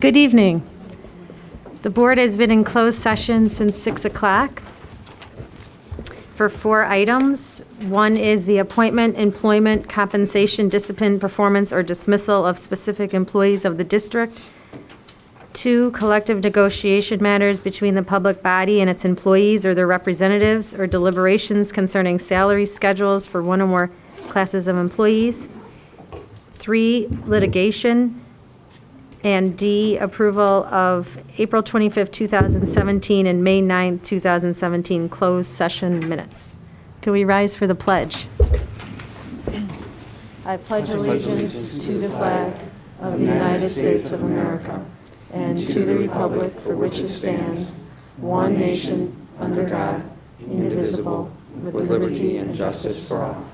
Good evening. The board has been in closed session since 6 o'clock for 4 items. One is the appointment, employment, compensation, discipline, performance, or dismissal of specific employees of the district. 2, collective negotiation matters between the public body and its employees or their representatives, or deliberations concerning salary schedules for one or more classes of employees. 3, litigation. And D, approval of April 25th, 2017 and May 9th, 2017 closed session minutes. Can we rise for the pledge? I pledge allegiance to the flag of the United States of America and to the republic for which it stands, one nation, under God, indivisible, with liberty and justice for all.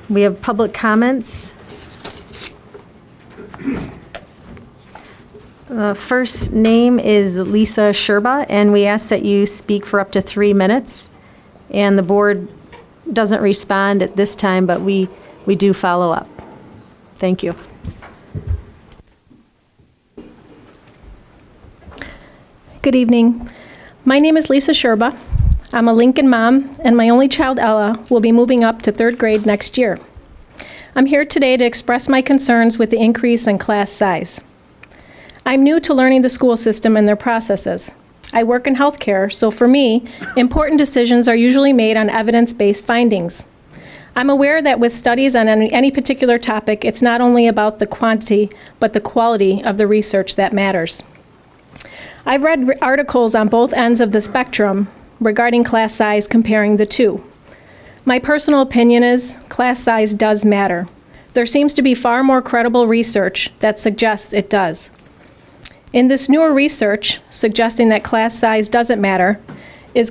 We have public comments. The first name is Lisa Sherba, and we ask that you speak for up to 3 minutes. And the board doesn't respond at this time, but we do follow up. Thank you. Good evening. My name is Lisa Sherba. I'm a Lincoln mom, and my only child, Ella, will be moving up to 3rd grade next year. I'm here today to express my concerns with the increase in class size. I'm new to learning the school system and their processes. I work in healthcare, so for me, important decisions are usually made on evidence-based findings. I'm aware that with studies on any particular topic, it's not only about the quantity, but the quality of the research that matters. I've read articles on both ends of the spectrum regarding class size, comparing the two. My personal opinion is class size does matter. There seems to be far more credible research that suggests it does. In this newer research suggesting that class size doesn't matter, if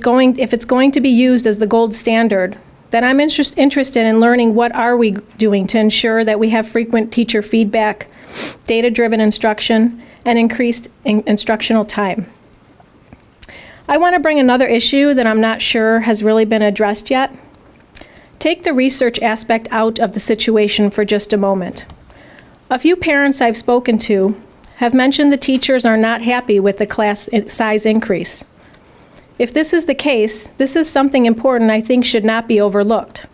it's going to be used as the gold standard, then I'm interested in learning what are we doing to ensure that we have frequent teacher feedback, data-driven instruction, and increased instructional time. I want to bring another issue that I'm not sure has really been addressed yet. Take the research aspect out of the situation for just a moment. A few parents I've spoken to have mentioned the teachers are not happy with the class size increase. If this is the case, this is something important I think should not be overlooked.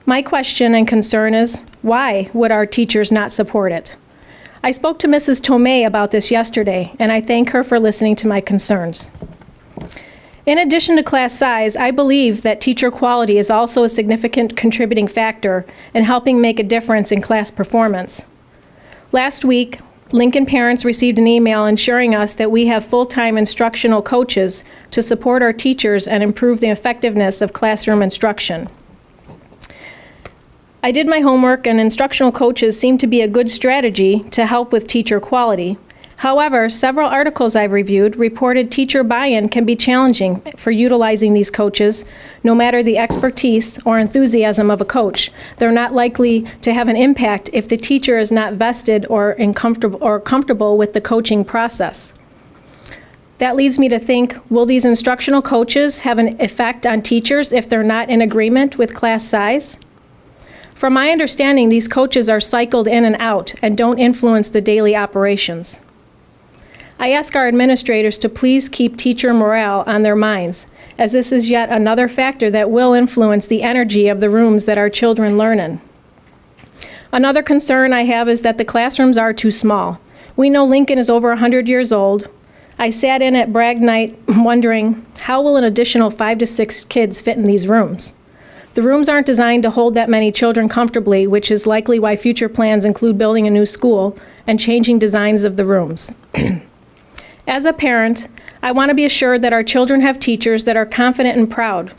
My question and concern is, why would our teachers not support it? I spoke to Mrs. Tomei about this yesterday, and I thank her for listening to my concerns. In addition to class size, I believe that teacher quality is also a significant contributing factor in helping make a difference in class performance. Last week, Lincoln parents received an email ensuring us that we have full-time instructional coaches to support our teachers and improve the effectiveness of classroom instruction. I did my homework, and instructional coaches seem to be a good strategy to help with teacher quality. However, several articles I've reviewed reported teacher buy-in can be challenging for utilizing these coaches. No matter the expertise or enthusiasm of a coach, they're not likely to have an impact if the teacher is not vested or comfortable with the coaching process. That leads me to think, will these instructional coaches have an effect on teachers if they're not in agreement with class size? From my understanding, these coaches are cycled in and out and don't influence the daily operations. I ask our administrators to please keep teacher morale on their minds, as this is yet another factor that will influence the energy of the rooms that our children learn in. Another concern I have is that the classrooms are too small. We know Lincoln is over 100 years old. I sat in at Bragg night wondering, how will an additional 5 to 6 kids fit in these rooms? The rooms aren't designed to hold that many children comfortably, which is likely why future plans include building a new school and changing designs of the rooms. As a parent, I want to be assured that our children have teachers that are confident and proud.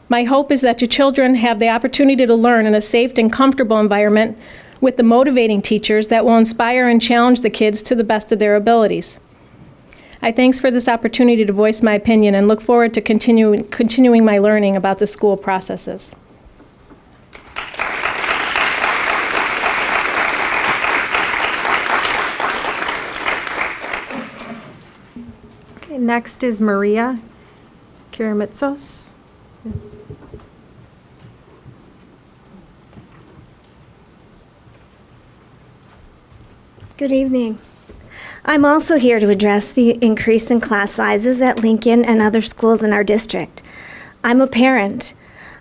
My hope is that your children have the opportunity to learn in a safe and comfortable environment with the motivating teachers that will inspire and challenge the kids to the best of their abilities. I thanks for this opportunity to voice my opinion and look forward to continuing my learning about the school processes. Next is Maria Kiramitsos. Good evening. I'm also here to address the increase in class sizes at Lincoln and other schools in our district. I'm a parent.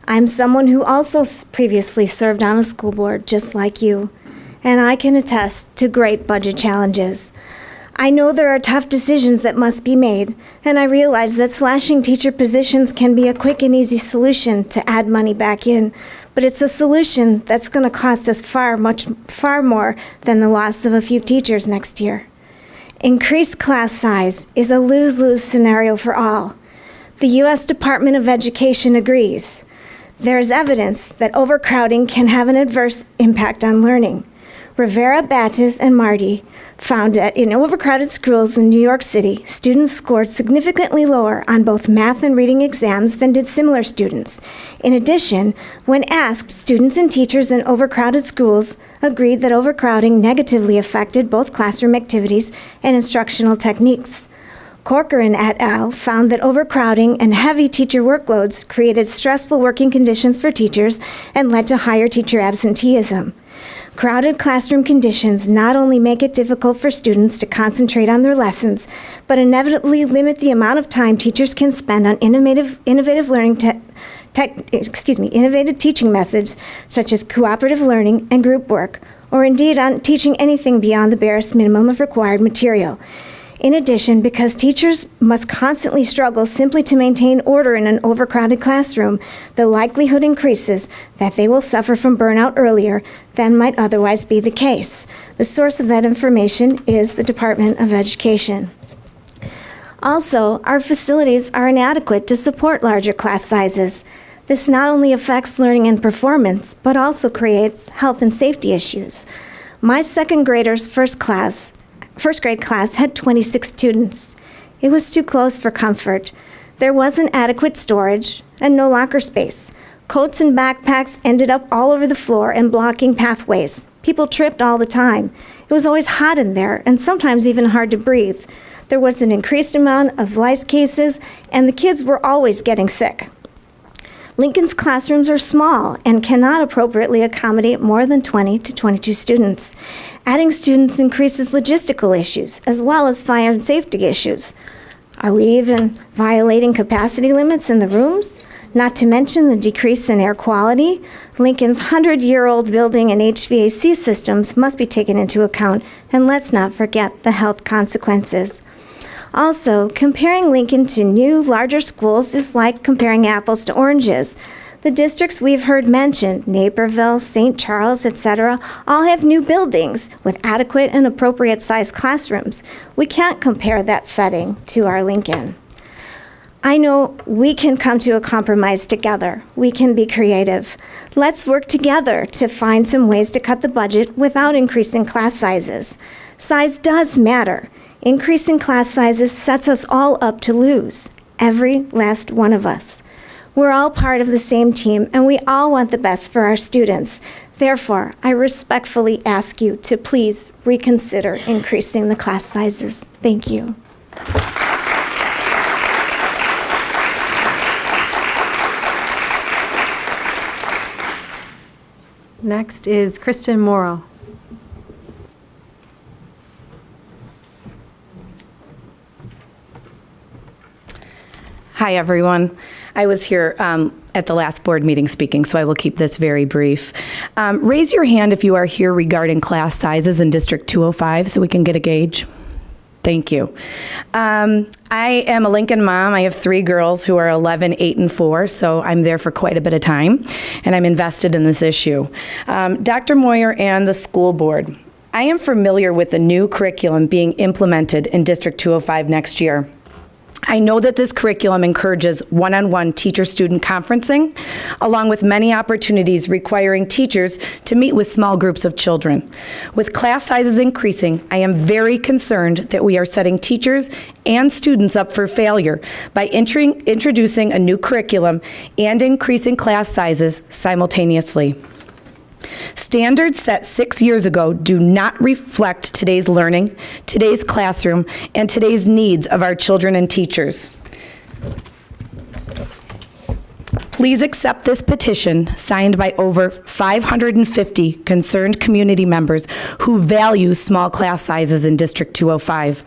I'm someone who also previously served on a school board just like you, and I can attest to great budget challenges. I know there are tough decisions that must be made, and I realize that slashing teacher positions can be a quick and easy solution to add money back in, but it's a solution that's going to cost us far more than the loss of a few teachers next year. Increased class size is a lose-lose scenario for all. The U.S. Department of Education agrees. There is evidence that overcrowding can have an adverse impact on learning. Rivera, Battis, and Marty found that in overcrowded schools in New York City, students scored significantly lower on both math and reading exams than did similar students. In addition, when asked, students and teachers in overcrowded schools agreed that overcrowding negatively affected both classroom activities and instructional techniques. Corcoran et al. Found that overcrowding and heavy teacher workloads created stressful working conditions for teachers and led to higher teacher absenteeism. Crowded classroom conditions not only make it difficult for students to concentrate on their lessons, but inevitably limit the amount of time teachers can spend on innovative teaching methods such as cooperative learning and group work, or indeed on teaching anything beyond the barest minimum of required material. In addition, because teachers must constantly struggle simply to maintain order in an overcrowded classroom, the likelihood increases that they will suffer from burnout earlier than might otherwise be the case. The source of that information is the Department of Education. Also, our facilities are inadequate to support larger class sizes. This not only affects learning and performance, but also creates health and safety issues. My second grader's first grade class had 26 students. It was too close for comfort. There wasn't adequate storage and no locker space. Coats and backpacks ended up all over the floor and blocking pathways. People tripped all the time. It was always hot in there and sometimes even hard to breathe. There was an increased amount of lice cases and the kids were always getting sick. Lincoln's classrooms are small and cannot appropriately accommodate more than 20 to 22 students. Adding students increases logistical issues as well as fire and safety issues. Are we even violating capacity limits in the rooms? Not to mention the decrease in air quality. Lincoln's 100-year-old building and HVAC systems must be taken into account, and let's not forget the health consequences. Also, comparing Lincoln to new, larger schools is like comparing apples to oranges. The districts we've heard mentioned, Naperville, St. Charles, etc., all have new buildings with adequate and appropriate sized classrooms. We can't compare that setting to our Lincoln. I know we can come to a compromise together. We can be creative. Let's work together to find some ways to cut the budget without increasing class sizes. Size does matter. Increasing class sizes sets us all up to lose, every last one of us. We're all part of the same team, and we all want the best for our students. Therefore, I respectfully ask you to please reconsider increasing the class sizes. Thank you. Next is Kristen Morrow. Hi, everyone. I was here at the last board meeting speaking, so I will keep this very brief. Raise your hand if you are here regarding class sizes in District 205 so we can get a gauge. Thank you. I am a Lincoln mom. I have 3 girls who are 11, 8, and 4, so I'm there for quite a bit of time, and I'm invested in this issue. Dr. Moyer and the school board, I am familiar with the new curriculum being implemented in District 205 next year. I know that this curriculum encourages one-on-one teacher-student conferencing, along with many opportunities requiring teachers to meet with small groups of children. With class sizes increasing, I am very concerned that we are setting teachers and students up for failure by introducing a new curriculum and increasing class sizes simultaneously. Standards set 6 years ago do not reflect today's learning, today's classroom, and today's needs of our children and teachers. Please accept this petition signed by over 550 concerned community members who value small class sizes in District 205.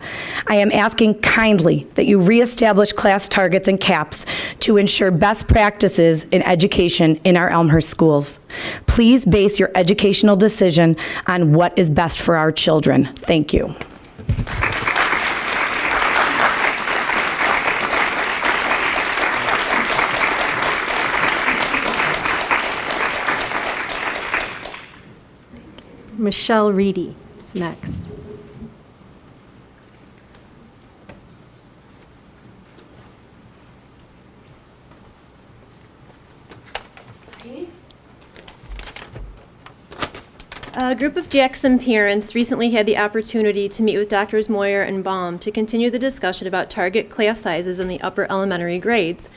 I am asking kindly that you reestablish class targets and caps to ensure best practices in education in our Elmhurst schools. Please base your educational decision on what is best for our children. Thank you. Michelle Reedy is next. A group of Jackson parents recently had the opportunity to meet with Drs. Moyer and Baum to continue the discussion about target class sizes in the upper elementary grades,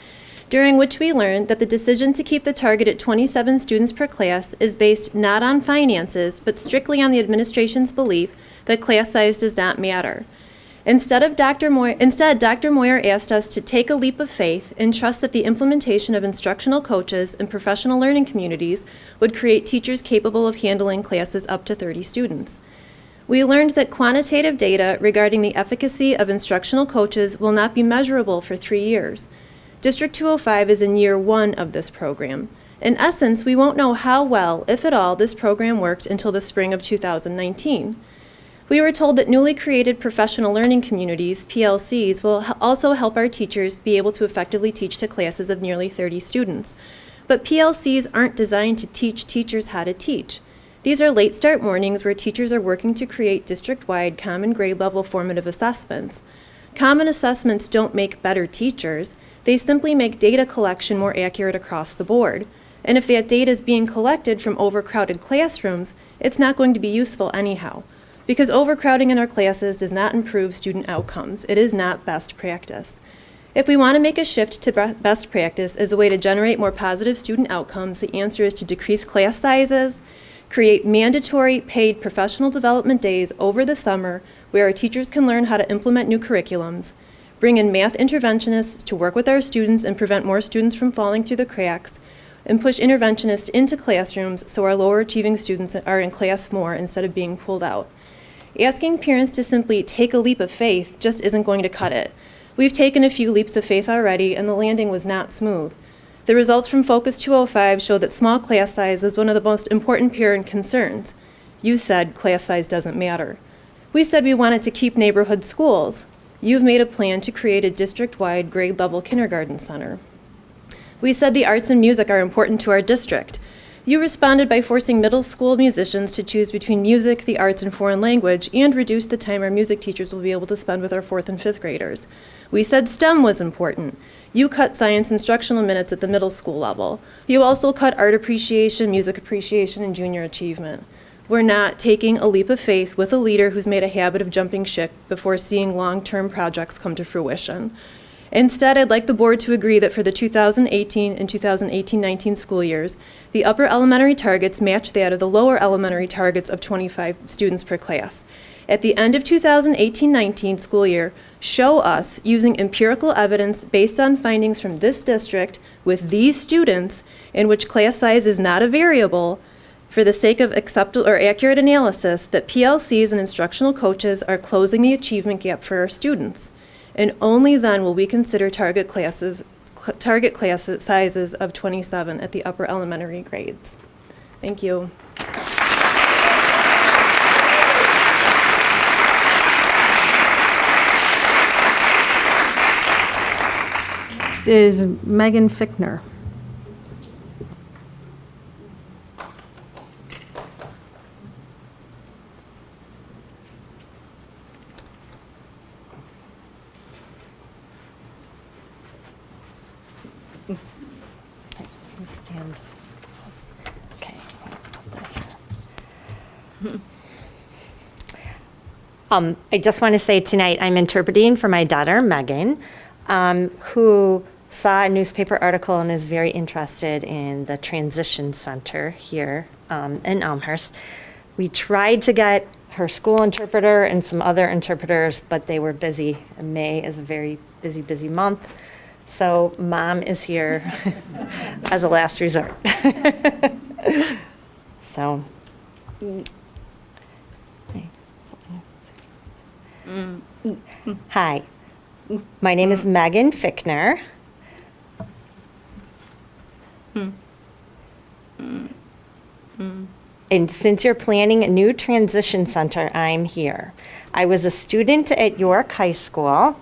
during which we learned that the decision to keep the target at 27 students per class is based not on finances, but strictly on the administration's belief that class size does not matter. Instead, Dr. Moyer asked us to take a leap of faith and trust that the implementation of instructional coaches and professional learning communities would create teachers capable of handling classes up to 30 students. We learned that quantitative data regarding the efficacy of instructional coaches will not be measurable for 3 years. District 205 is in year 1 of this program. In essence, we won't know how well, if at all, this program worked until the spring of 2019. We were told that newly created professional learning communities, PLCs, will also help our teachers be able to effectively teach to classes of nearly 30 students. But PLCs aren't designed to teach teachers how to teach. These are late start mornings where teachers are working to create district-wide common grade level formative assessments. Common assessments don't make better teachers. They simply make data collection more accurate across the board. And if that data is being collected from overcrowded classrooms, it's not going to be useful anyhow. Because overcrowding in our classes does not improve student outcomes. It is not best practice. If we want to make a shift to best practice as a way to generate more positive student outcomes, the answer is to decrease class sizes, create mandatory paid professional development days over the summer where our teachers can learn how to implement new curriculums, bring in math interventionists to work with our students and prevent more students from falling through the cracks, and push interventionists into classrooms so our lower achieving students are in class more instead of being pulled out. Asking parents to simply take a leap of faith just isn't going to cut it. We've taken a few leaps of faith already, and the landing was not smooth. The results from Focus 205 show that small class size is one of the most important parent concerns. You said class size doesn't matter. We said we wanted to keep neighborhood schools. You've made a plan to create a district-wide grade-level kindergarten center. We said the arts and music are important to our district. You responded by forcing middle school musicians to choose between music, the arts, and foreign language, and reduced the time our music teachers will be able to spend with our 4th and 5th graders. We said STEM was important. You cut science instructional minutes at the middle school level. You also cut art appreciation, music appreciation, and junior achievement. We're not taking a leap of faith with a leader who's made a habit of jumping ship before seeing long-term projects come to fruition. Instead, I'd like the board to agree that for the 2018 and 2018-19 school years, the upper elementary targets match that of the lower elementary targets of 25 students per class. At the end of 2018-19 school year, show us using empirical evidence based on findings from this district with these students in which class size is not a variable, for the sake of acceptable or accurate analysis, that PLCs and instructional coaches are closing the achievement gap for our students. And only then will we consider target class sizes of 27 at the upper elementary grades. Thank you. Next is Megan Fickner. Stand. Okay, I'll put this here. I just want to say tonight I'm interpreting for my daughter Megan, who saw a newspaper article and is very interested in the transition center here in Elmhurst. We tried to get her school interpreter and some other interpreters, but they were busy. May is a very busy month. So mom is here as a last resort. So. Hi, my name is Megan Fickner. And since you're planning a new transition center, I'm here. I was a student at York High School,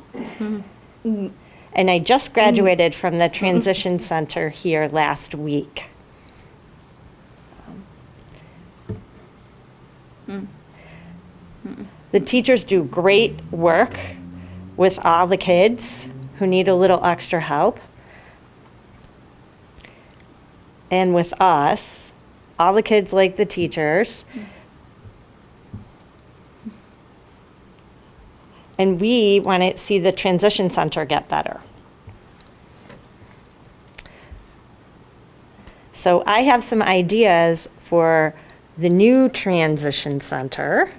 and I just graduated from the transition center here last week. The teachers do great work with all the kids who need a little extra help. And with us, all the kids like the teachers. And we want to see the transition center get better. So I have some ideas for the new transition center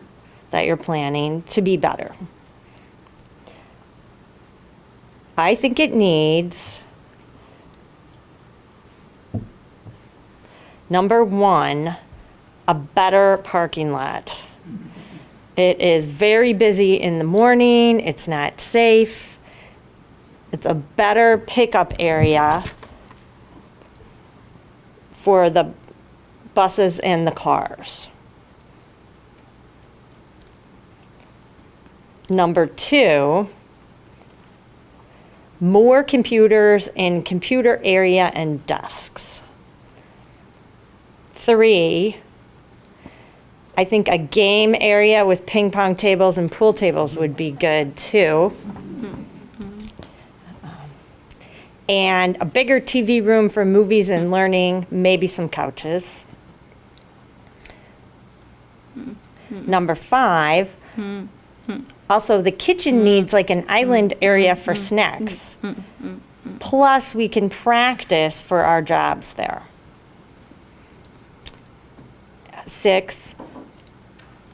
that you're planning to be better. I think it needs, number one, a better parking lot. It is very busy in the morning, it's not safe. It's a better pickup area for the buses and the cars. Number two, more computers in computer area and desks. Three, I think a game area with ping pong tables and pool tables would be good too. And a bigger TV room for movies and learning, maybe some couches. Number five, also the kitchen needs like an island area for snacks. Plus we can practice for our jobs there. 6,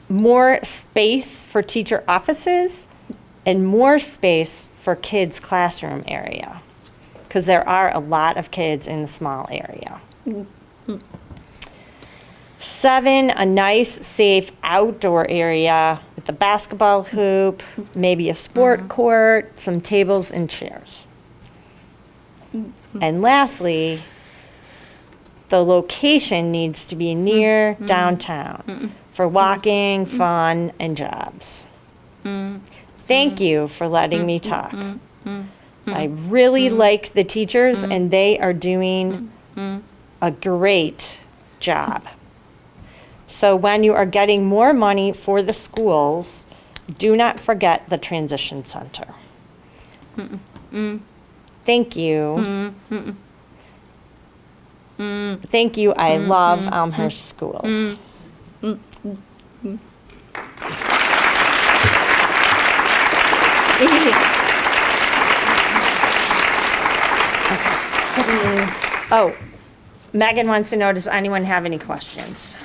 more space for teacher offices and more space for kids' classroom area, because there are a lot of kids in the small area. 7, a nice, safe outdoor area with a basketball hoop, maybe a sport court, some tables and chairs. And lastly, the location needs to be near downtown for walking, fun, and jobs. Thank you for letting me talk. I really like the teachers, and they are doing a great job. So when you are getting more money for the schools, do not forget the transition center. Thank you. Thank you. I love Elmhurst schools. Oh, Megan wants to know, does anyone have any questions?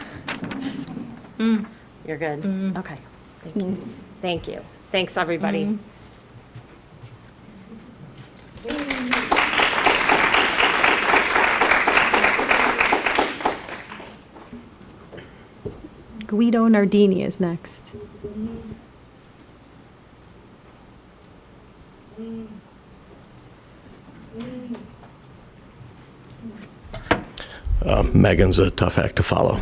You're good? Okay. Thank you. Thank you. Thanks, everybody. Guido Nardini is next. Megan's a tough act to follow.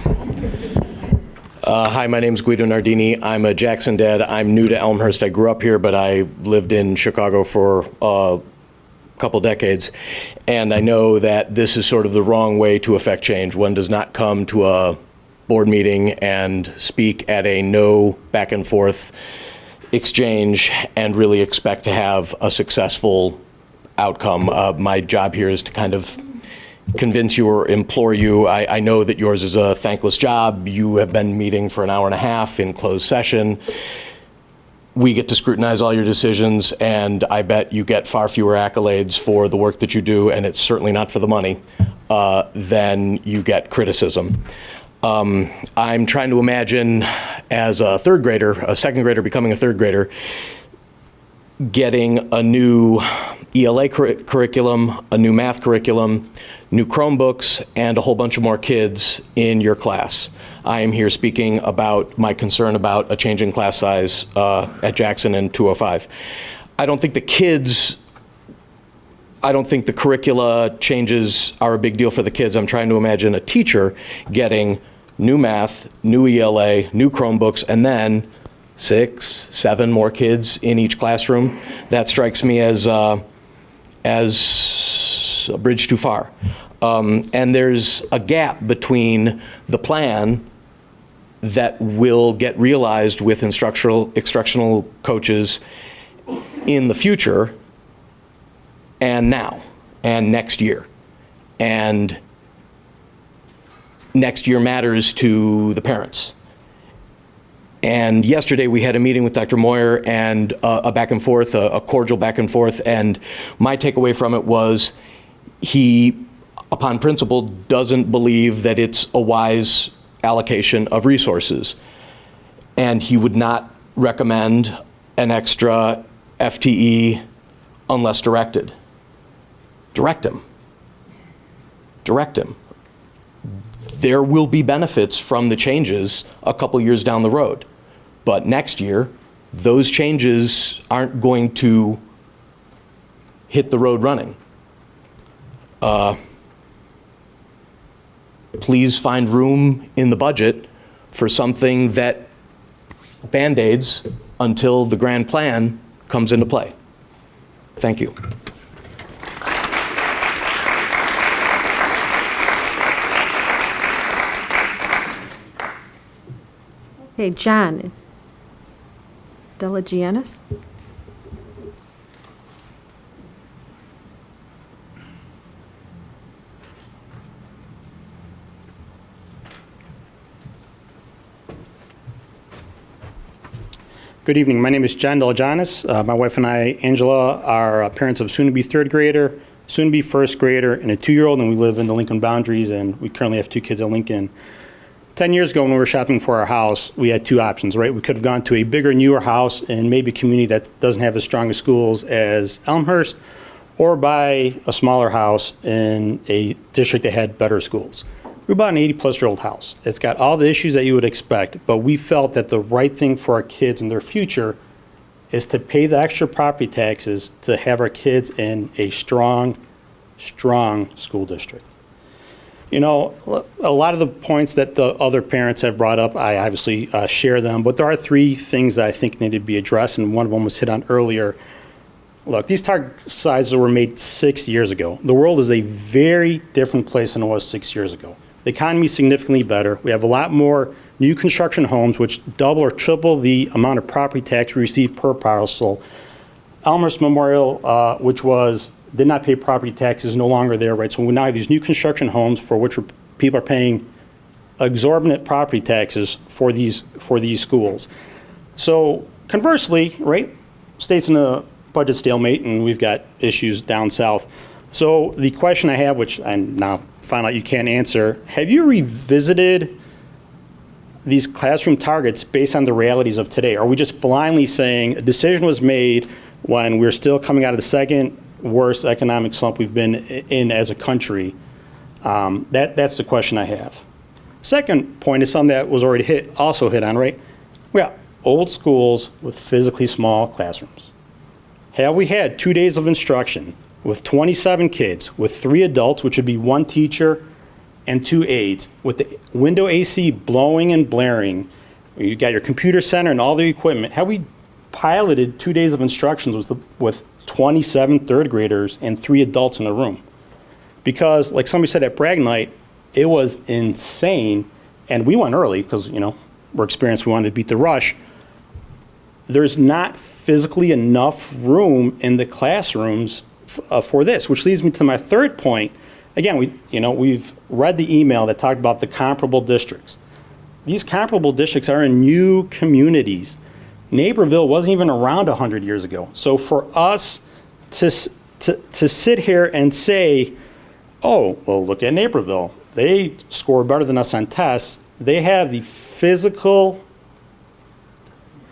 Hi, my name's Guido Nardini. I'm a Jackson dad. I'm new to Elmhurst. I grew up here, but I lived in Chicago for a couple decades. And I know that this is sort of the wrong way to affect change. One does not come to a board meeting and speak at a no back and forth exchange and really expect to have a successful outcome. My job here is to kind of convince you or implore you. I know that yours is a thankless job. You have been meeting for an hour and a half in closed session. We get to scrutinize all your decisions, and I bet you get far fewer accolades for the work that you do, and it's certainly not for the money, than you get criticism. I'm trying to imagine as a third grader, a second grader becoming a third grader, getting a new ELA curriculum, a new math curriculum, new Chromebooks, and a whole bunch of more kids in your class. I am here speaking about my concern about a change in class size at Jackson and 205. I don't think the curricula changes are a big deal for the kids. I'm trying to imagine a teacher getting new math, new ELA, new Chromebooks, and then 6, 7 more kids in each classroom. That strikes me as a bridge too far. And there's a gap between the plan that will get realized with instructional coaches in the future and now and next year. And next year matters to the parents. And yesterday we had a meeting with Dr. Moyer and a back and forth, a cordial back and forth, and my takeaway from it was he, upon principle, doesn't believe that it's a wise allocation of resources. And he would not recommend an extra FTE unless directed. Direct him. Direct him. There will be benefits from the changes a couple years down the road. But next year, those changes aren't going to hit the road running. Please find room in the budget for something that Band-Aids until the grand plan comes into play. Thank you. Okay, John Delagianis? Good evening. My name is John Delagianis. My wife and I, Angela, are parents of soon-to-be third grader, soon-to-be first grader, and a 2-year-old, and we live in the Lincoln boundaries, and we currently have 2 kids at Lincoln. 10 years ago when we were shopping for our house, we had 2 options, right? We could have gone to a bigger, newer house in maybe a community that doesn't have as strong as schools as Elmhurst, or buy a smaller house in a district that had better schools. We bought an 80-plus-year-old house. It's got all the issues that you would expect, but we felt that the right thing for our kids and their future is to pay the extra property taxes to have our kids in a strong school district. You know, a lot of the points that the other parents have brought up, I obviously share them, but there are 3 things that I think need to be addressed, and one of them was hit on earlier. Look, these target sizes were made 6 years ago. The world is a very different place than it was 6 years ago. The economy is significantly better. We have a lot more new construction homes, which double or triple the amount of property tax we receive per parcel. Elmhurst Memorial, which did not pay property taxes, no longer there, right? So we now have these new construction homes for which people are paying exorbitant property taxes for these schools. So conversely, right, state's in a budget stalemate, and we've got issues down south. So the question I have, which I now found out you can't answer, have you revisited these classroom targets based on the realities of today? Are we just blindly saying a decision was made when we're still coming out of the second worst economic slump we've been in as a country? That's the question I have. Second point is something that was already also hit on, right? We got old schools with physically small classrooms. Have we had 2 days of instruction with 27 kids, with 3 adults, which would be 1 teacher and 2 aides, with the window AC blowing and blaring? You got your computer center and all the equipment. Have we piloted 2 days of instructions with 27 third graders and 3 adults in the room? Because, like somebody said at Bragg Night, it was insane, and we went early because, you know, we're experienced, we wanted to beat the rush. There's not physically enough room in the classrooms for this, which leads me to my third point. Again, we've read the email that talked about the comparable districts. These comparable districts are in new communities. Naperville wasn't even around 100 years ago. So for us to sit here and say, oh, well, look at Naperville. They score better than us on tests. They have the physical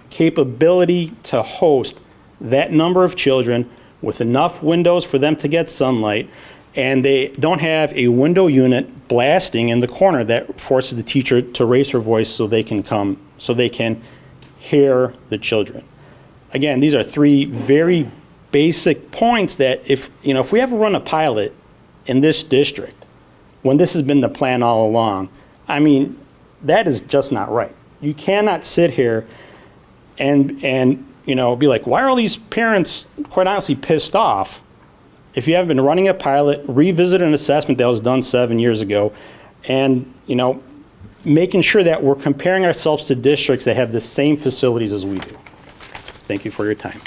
capability to host that number of children with enough windows for them to get sunlight, and they don't have a window unit blasting in the corner that forces the teacher to raise her voice so they can hear the children. Again, these are three very basic points that if we ever run a pilot in this district, when this has been the plan all along, I mean, that is just not right. You cannot sit here and be like, why are all these parents, quite honestly, pissed off if you haven't been running a pilot, revisit an assessment that was done 7 years ago, and, making sure that we're comparing ourselves to districts that have the same facilities as we do. Thank you for your time.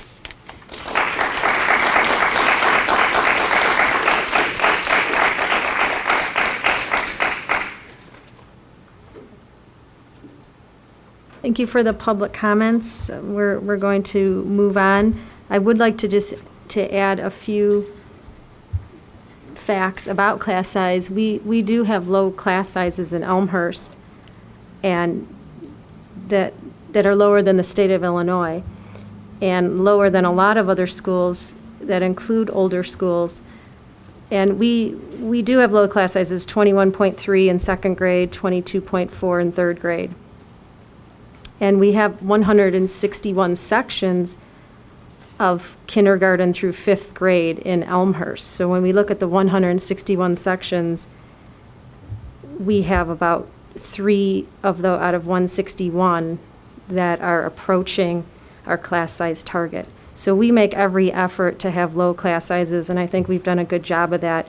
Thank you for the public comments. We're going to move on. I would like to add a few facts about class size. We do have low class sizes in Elmhurst, and that are lower than the state of Illinois, and lower than a lot of other schools that include older schools. And we do have low class sizes, 21.3 in second grade, 22.4 in third grade. And we have 161 sections of kindergarten through fifth grade in Elmhurst. So when we look at the 161 sections, we have about 3 of the out of 161 that are approaching our class size target. So we make every effort to have low class sizes, and I think we've done a good job of that,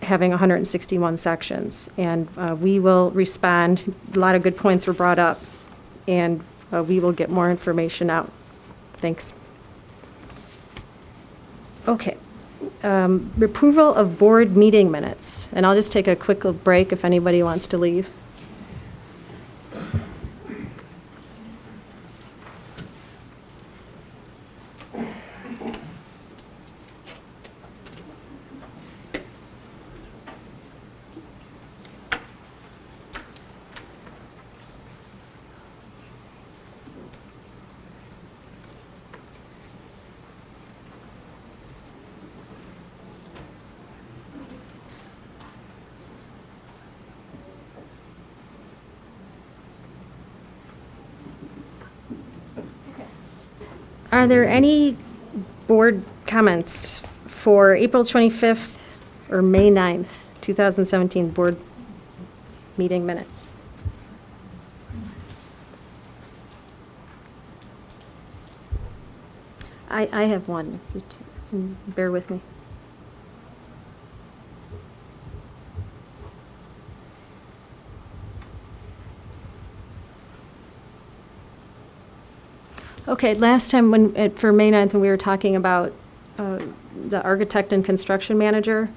having 161 sections. And we will respond. A lot of good points were brought up, and we will get more information out. Thanks. Okay. Approval of board meeting minutes. And I'll just take a quick break if anybody wants to leave. Are there any board comments for April 25th or May 9th, 2017 board meeting minutes? I have one. Bear with me. Okay, last time for May 9th, when we were talking about the architect and construction manager,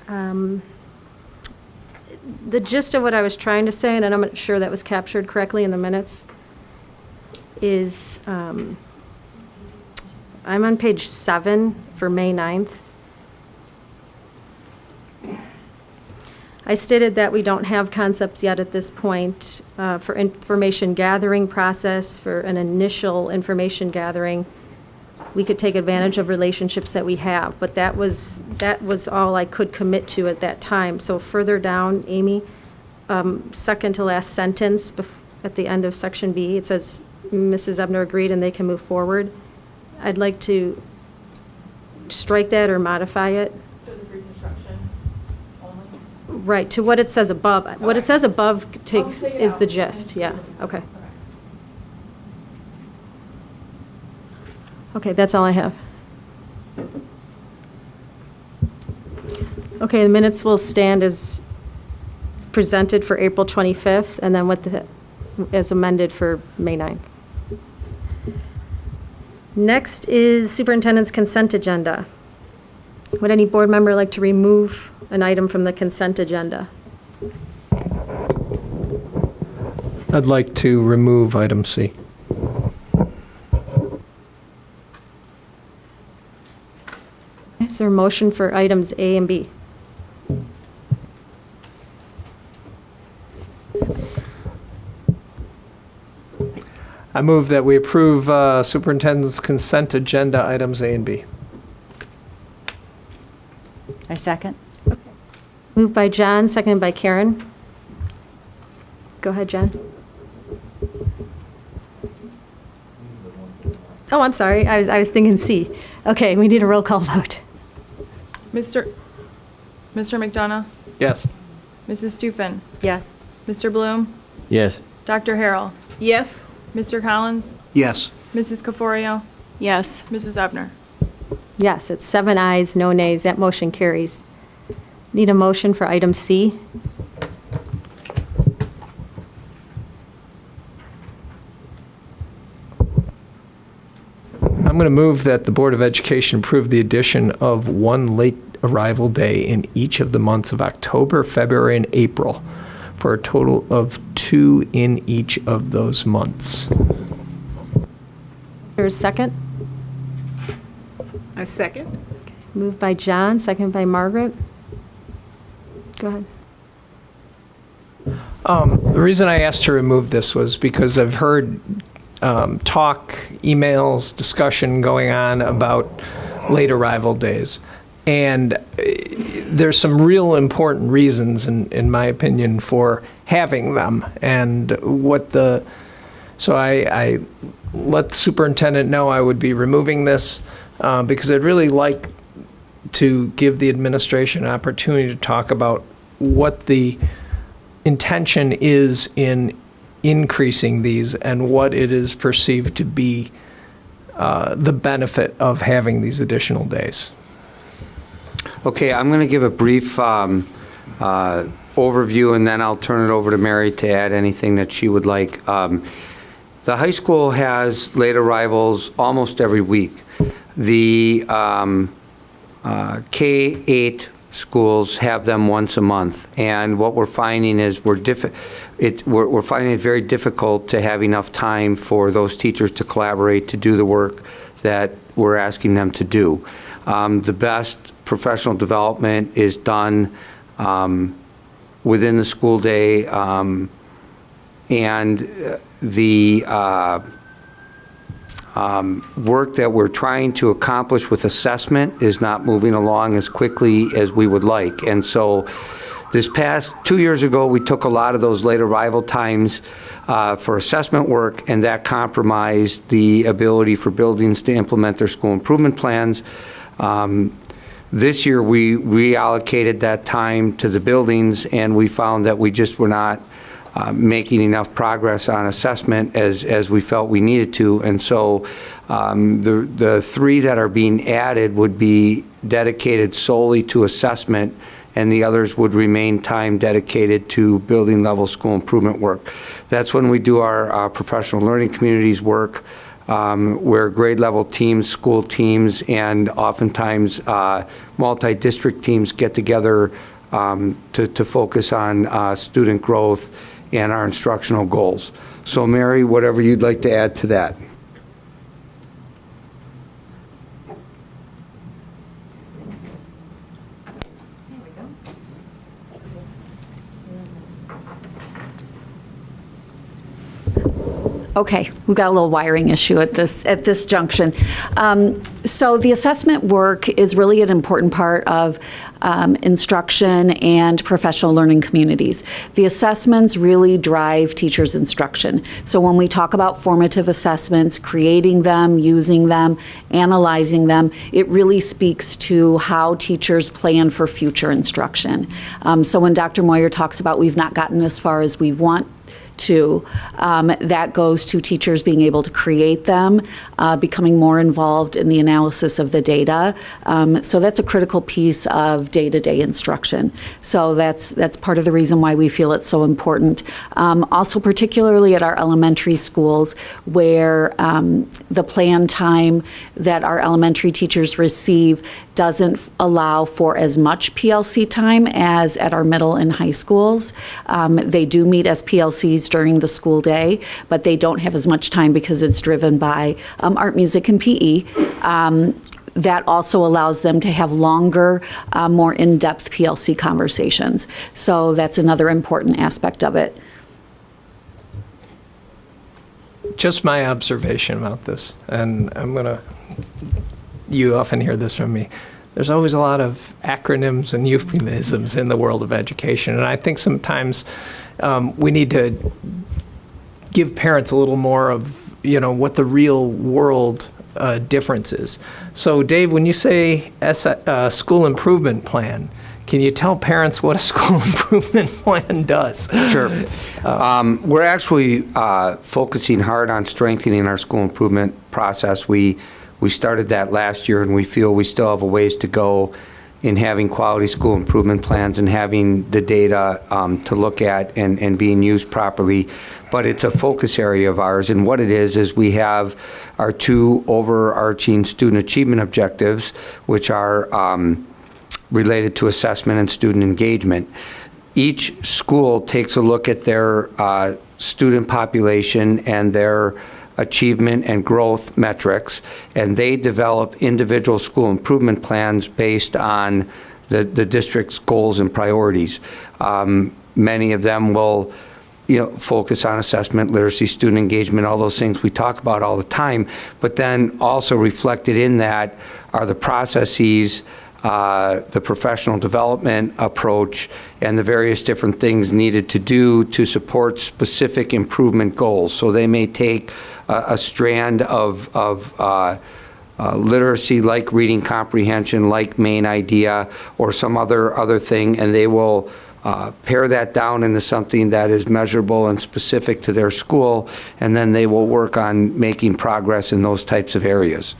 the gist of what I was trying to say, and I'm not sure that was captured correctly in the minutes, is I'm on page 7 for May 9th. I stated that we don't have concepts yet at this point for information gathering process, for an initial information gathering. We could take advantage of relationships that we have, but that was all I could commit to at that time. So further down, Amy, second to last sentence at the end of section B, it says Mrs. Ebner agreed and they can move forward. I'd like to strike that or modify it. Right, to what it says above. What it says above is the gist, yeah, okay. Okay, that's all I have. Okay, the minutes will stand as presented for April 25th, and then as amended for May 9th. Next is superintendent's consent agenda. Would any board member like to remove an item from the consent agenda? I'd like to remove item C. Is there a motion for items A and B? I move that we approve superintendent's consent agenda items A and B. I second. Moved by John, seconded by Karen. Go ahead, John. Oh, I'm sorry. I was thinking C. Okay, we need a roll call vote. Mr. McDonough? Yes. Mrs. Stufen? Yes. Mr. Bloom? Yes. Dr. Harrell? Yes. Mr. Collins? Yes. Mrs. Caforio? Yes. Mrs. Ebner? Yes, it's 7 ayes, no nays. That motion carries. Need a motion for item C. I'm going to move that the Board of Education approve the addition of one late arrival day in each of the months of October, February, and April, for a total of 2 in each of those months. There's a second. I second. Moved by John, seconded by Margaret. Go ahead. The reason I asked to remove this was because I've heard talk, emails, discussion going on about late arrival days. And there's some real important reasons, in my opinion, for having them. And so I let the superintendent know I would be removing this because I'd really like to give the administration an opportunity to talk about what the intention is in increasing these and what it is perceived to be the benefit of having these additional days. Okay, I'm going to give a brief overview, and then I'll turn it over to Mary to add anything that she would like. The high school has late arrivals almost every week. The K-8 schools have them once a month, and what we're finding is we're finding it very difficult to have enough time for those teachers to collaborate to do the work that we're asking them to do. The best professional development is done within the school day, and the work that we're trying to accomplish with assessment is not moving along as quickly as we would like. And so this past 2 years ago, we took a lot of those late arrival times for assessment work, and that compromised the ability for buildings to implement their school improvement plans. This year, we reallocated that time to the buildings, and we found that we just were not making enough progress on assessment as we felt we needed to. And so the 3 that are being added would be dedicated solely to assessment, and the others would remain time dedicated to building level school improvement work. That's when we do our professional learning communities work, where grade level teams, school teams, and oftentimes multi-district teams get together to focus on student growth and our instructional goals. So Mary, whatever you'd like to add to that. Okay, we've got a little wiring issue at this junction. So the assessment work is really an important part of instruction and professional learning communities. The assessments really drive teachers' instruction. So when we talk about formative assessments, creating them, using them, analyzing them, it really speaks to how teachers plan for future instruction. So when Dr. Moyer talks about we've not gotten as far as we want to, that goes to teachers being able to create them, becoming more involved in the analysis of the data. So that's a critical piece of day-to-day instruction. So that's part of the reason why we feel it's so important. Also, particularly at our elementary schools, where the plan time that our elementary teachers receive doesn't allow for as much PLC time as at our middle and high schools. They do meet as PLCs during the school day, but they don't have as much time because it's driven by art, music, and PE. That also allows them to have longer, more in-depth PLC conversations. So that's another important aspect of it. just my observation about this, and you often hear this from me. There's always a lot of acronyms and euphemisms in the world of education, and I think sometimes we need to give parents a little more of, what the real world difference is. So, Dave, when you say school improvement plan, can you tell parents what a school improvement plan does? Sure. We're actually focusing hard on strengthening our school improvement process. We started that last year, and we feel we still have a ways to go in having quality school improvement plans and having the data to look at and being used properly. But it's a focus area of ours, and what it is we have our 2 overarching student achievement objectives, which are related to assessment and student engagement. Each school takes a look at their student population and their achievement and growth metrics, and they develop individual school improvement plans based on the district's goals and priorities. Many of them will focus on assessment, literacy, student engagement, all those things we talk about all the time, but then also reflected in that are the processes, the professional development approach, and the various different things needed to do to support specific improvement goals. So they may take a strand of literacy, like reading comprehension, like main idea, or some other thing, and they will pare that down into something that is measurable and specific to their school, and then they will work on making progress in those types of areas.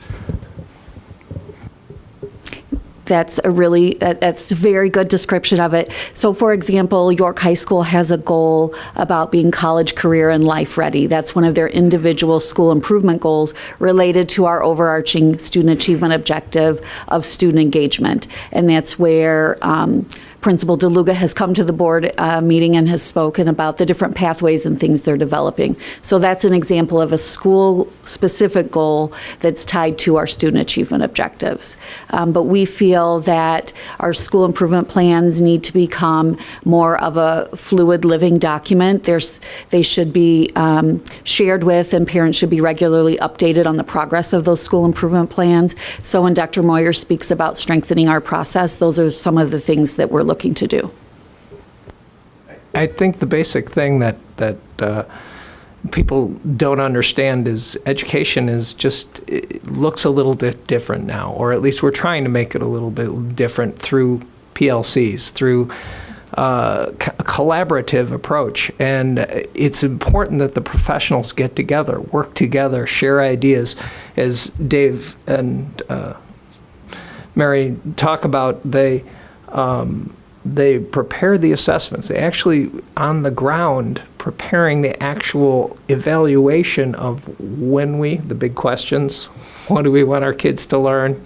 That's a very good description of it. So, for example, York High School has a goal about being college, career, and life ready. That's one of their individual school improvement goals related to our overarching student achievement objective of student engagement. And that's where Principal DeLuga has come to the board meeting and has spoken about the different pathways and things they're developing. So that's an example of a school-specific goal that's tied to our student achievement objectives. But we feel that our school improvement plans need to become more of a fluid living document. They should be shared with, and parents should be regularly updated on the progress of those school improvement plans. So when Dr. Moyer speaks about strengthening our process, those are some of the things that we're looking to do. I think the basic thing that people don't understand is education it looks a little bit different now, or at least we're trying to make it a little bit different through PLCs, through a collaborative approach. And it's important that the professionals get together, work together, share ideas. As Dave and Mary talk about, they prepare the assessments. They actually, on the ground, preparing the actual evaluation of the big questions. What do we want our kids to learn?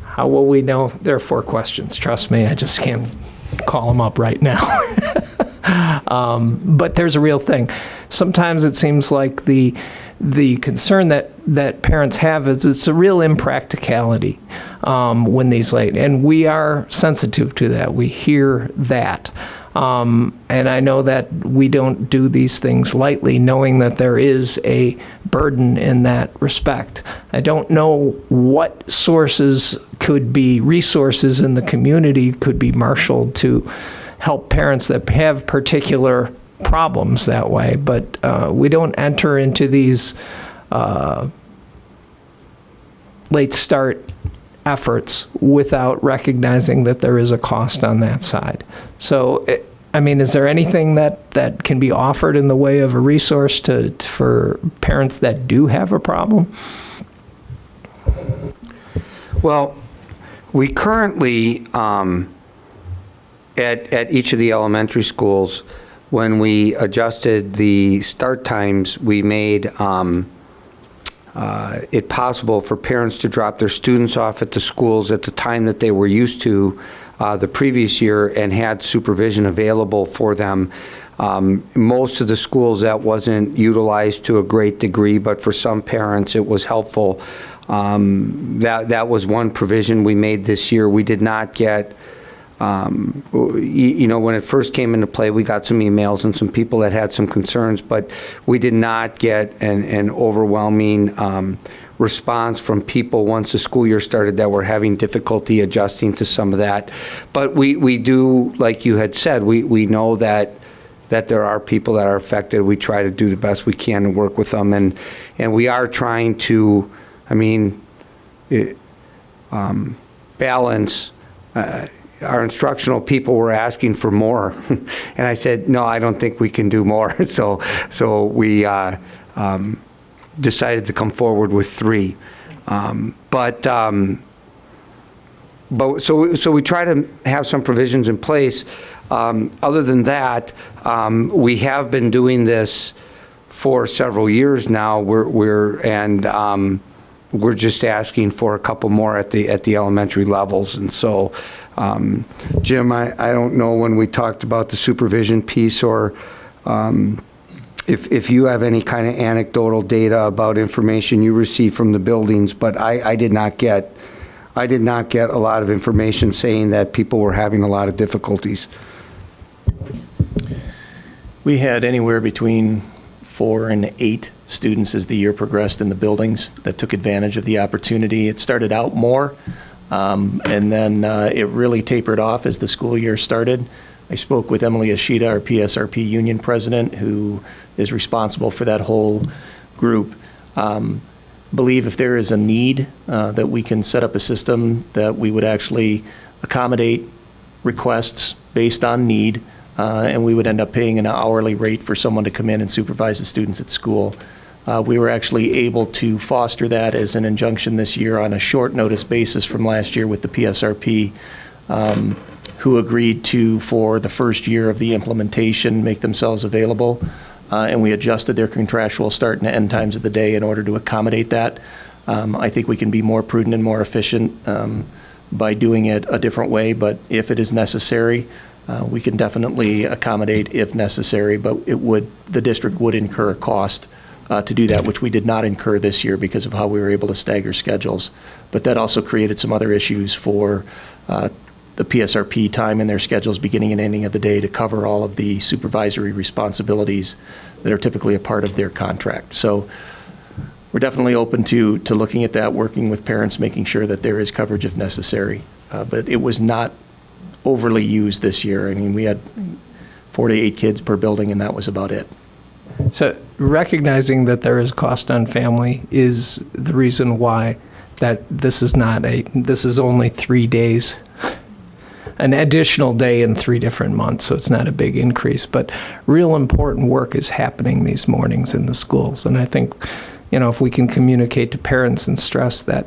How will we know? There are 4 questions. Trust me, I just can't call them up right now. But there's a real thing. Sometimes it seems like the concern that parents have is it's a real impracticality when these late, and we are sensitive to that. We hear that. And I know that we don't do these things lightly, knowing that there is a burden in that respect. I don't know what resources in the community could be marshaled to help parents that have particular problems that way, but we don't enter into these late start efforts without recognizing that there is a cost on that side. So, is there anything that can be offered in the way of a resource for parents that do have a problem? Well, we currently, at each of the elementary schools, when we adjusted the start times, we made it possible for parents to drop their students off at the schools at the time that they were used to the previous year and had supervision available for them. Most of the schools that wasn't utilized to a great degree, but for some parents it was helpful. That was one provision we made this year. We did not get when it first came into play, we got some emails and some people that had some concerns, but we did not get an overwhelming response from people once the school year started that were having difficulty adjusting to some of that. But we do, like you had said, we know that there are people that are affected. We try to do the best we can to work with them, and we are trying to, balance. Our instructional people were asking for more, and I said, no, I don't think we can do more. So we decided to come forward with 3. So we try to have some provisions in place. Other than that, we have been doing this for several years now. We're just asking for a couple more at the elementary levels. And so, Jim, I don't know when we talked about the supervision piece, or if you have any kind of anecdotal data about information you received from the buildings, but I did not get a lot of information saying that people were having a lot of difficulties. We had anywhere between 4 and 8 students as the year progressed in the buildings that took advantage of the opportunity. It started out more, and then it really tapered off as the school year started. I spoke with Emily Ashita, our PSRP union president, who is responsible for that whole group. Believe if there is a need that we can set up a system that we would actually accommodate requests based on need, and we would end up paying an hourly rate for someone to come in and supervise the students at school. We were actually able to foster that as an injunction this year on a short notice basis from last year with the PSRP, who agreed to, for the first year of the implementation, make themselves available. And we adjusted their contractual start and end times of the day in order to accommodate that. I think we can be more prudent and more efficient by doing it a different way, but if it is necessary, we can definitely accommodate if necessary, but the district would incur a cost to do that, which we did not incur this year because of how we were able to stagger schedules. But that also created some other issues for the PSRP time in their schedules beginning and ending of the day to cover all of the supervisory responsibilities that are typically a part of their contract. So we're definitely open to looking at that, working with parents, making sure that there is coverage if necessary. But it was not overly used this year. I mean, we had 4 to 8 kids per building, and that was about it. So recognizing that there is cost on family is the reason why that this is only 3 days, an additional day in 3 different months, so it's not a big increase, but real important work is happening these mornings in the schools. And I think, if we can communicate to parents and stress that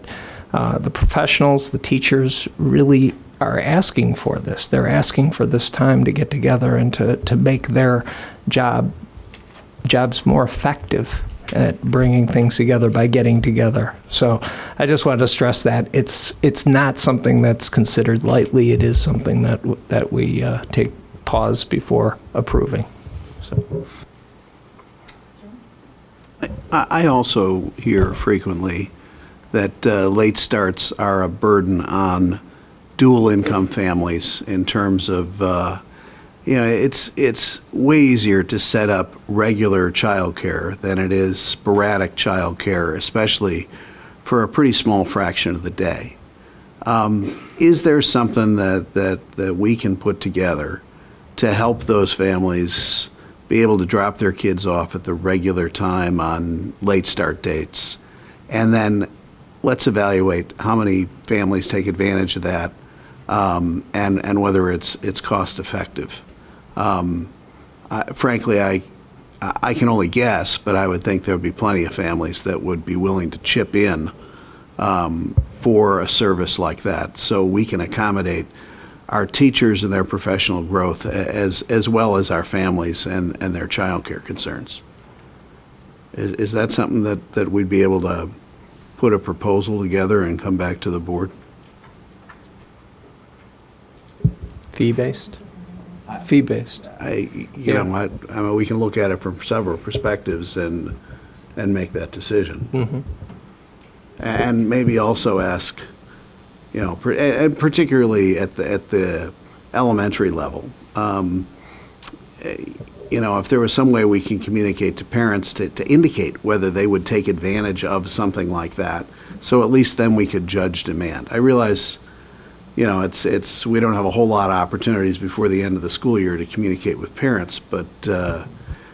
the professionals, the teachers really are asking for this. They're asking for this time to get together and to make their jobs more effective at bringing things together by getting together. So I just wanted to stress that it's not something that's considered lightly. It is something that we take pause before approving. So. I also hear frequently that late starts are a burden on dual income families in terms of it's way easier to set up regular childcare than it is sporadic childcare, especially for a pretty small fraction of the day. Is there something that we can put together to help those families be able to drop their kids off at the regular time on late start dates? And then let's evaluate how many families take advantage of that, and whether it's cost effective. Frankly, I can only guess, but I would think there would be plenty of families that would be willing to chip in for a service like that, so we can accommodate our teachers and their professional growth as well as our families and their child care concerns. Is that something that we'd be able to put a proposal together and come back to the board? Fee-based? Fee-based. I mean, we can look at it from several perspectives and make that decision. Mm-hmm. And maybe also ask, and particularly at the elementary level. If there was some way we can communicate to parents to indicate whether they would take advantage of something like that, so at least then we could judge demand. I realize, it's we don't have a whole lot of opportunities before the end of the school year to communicate with parents, but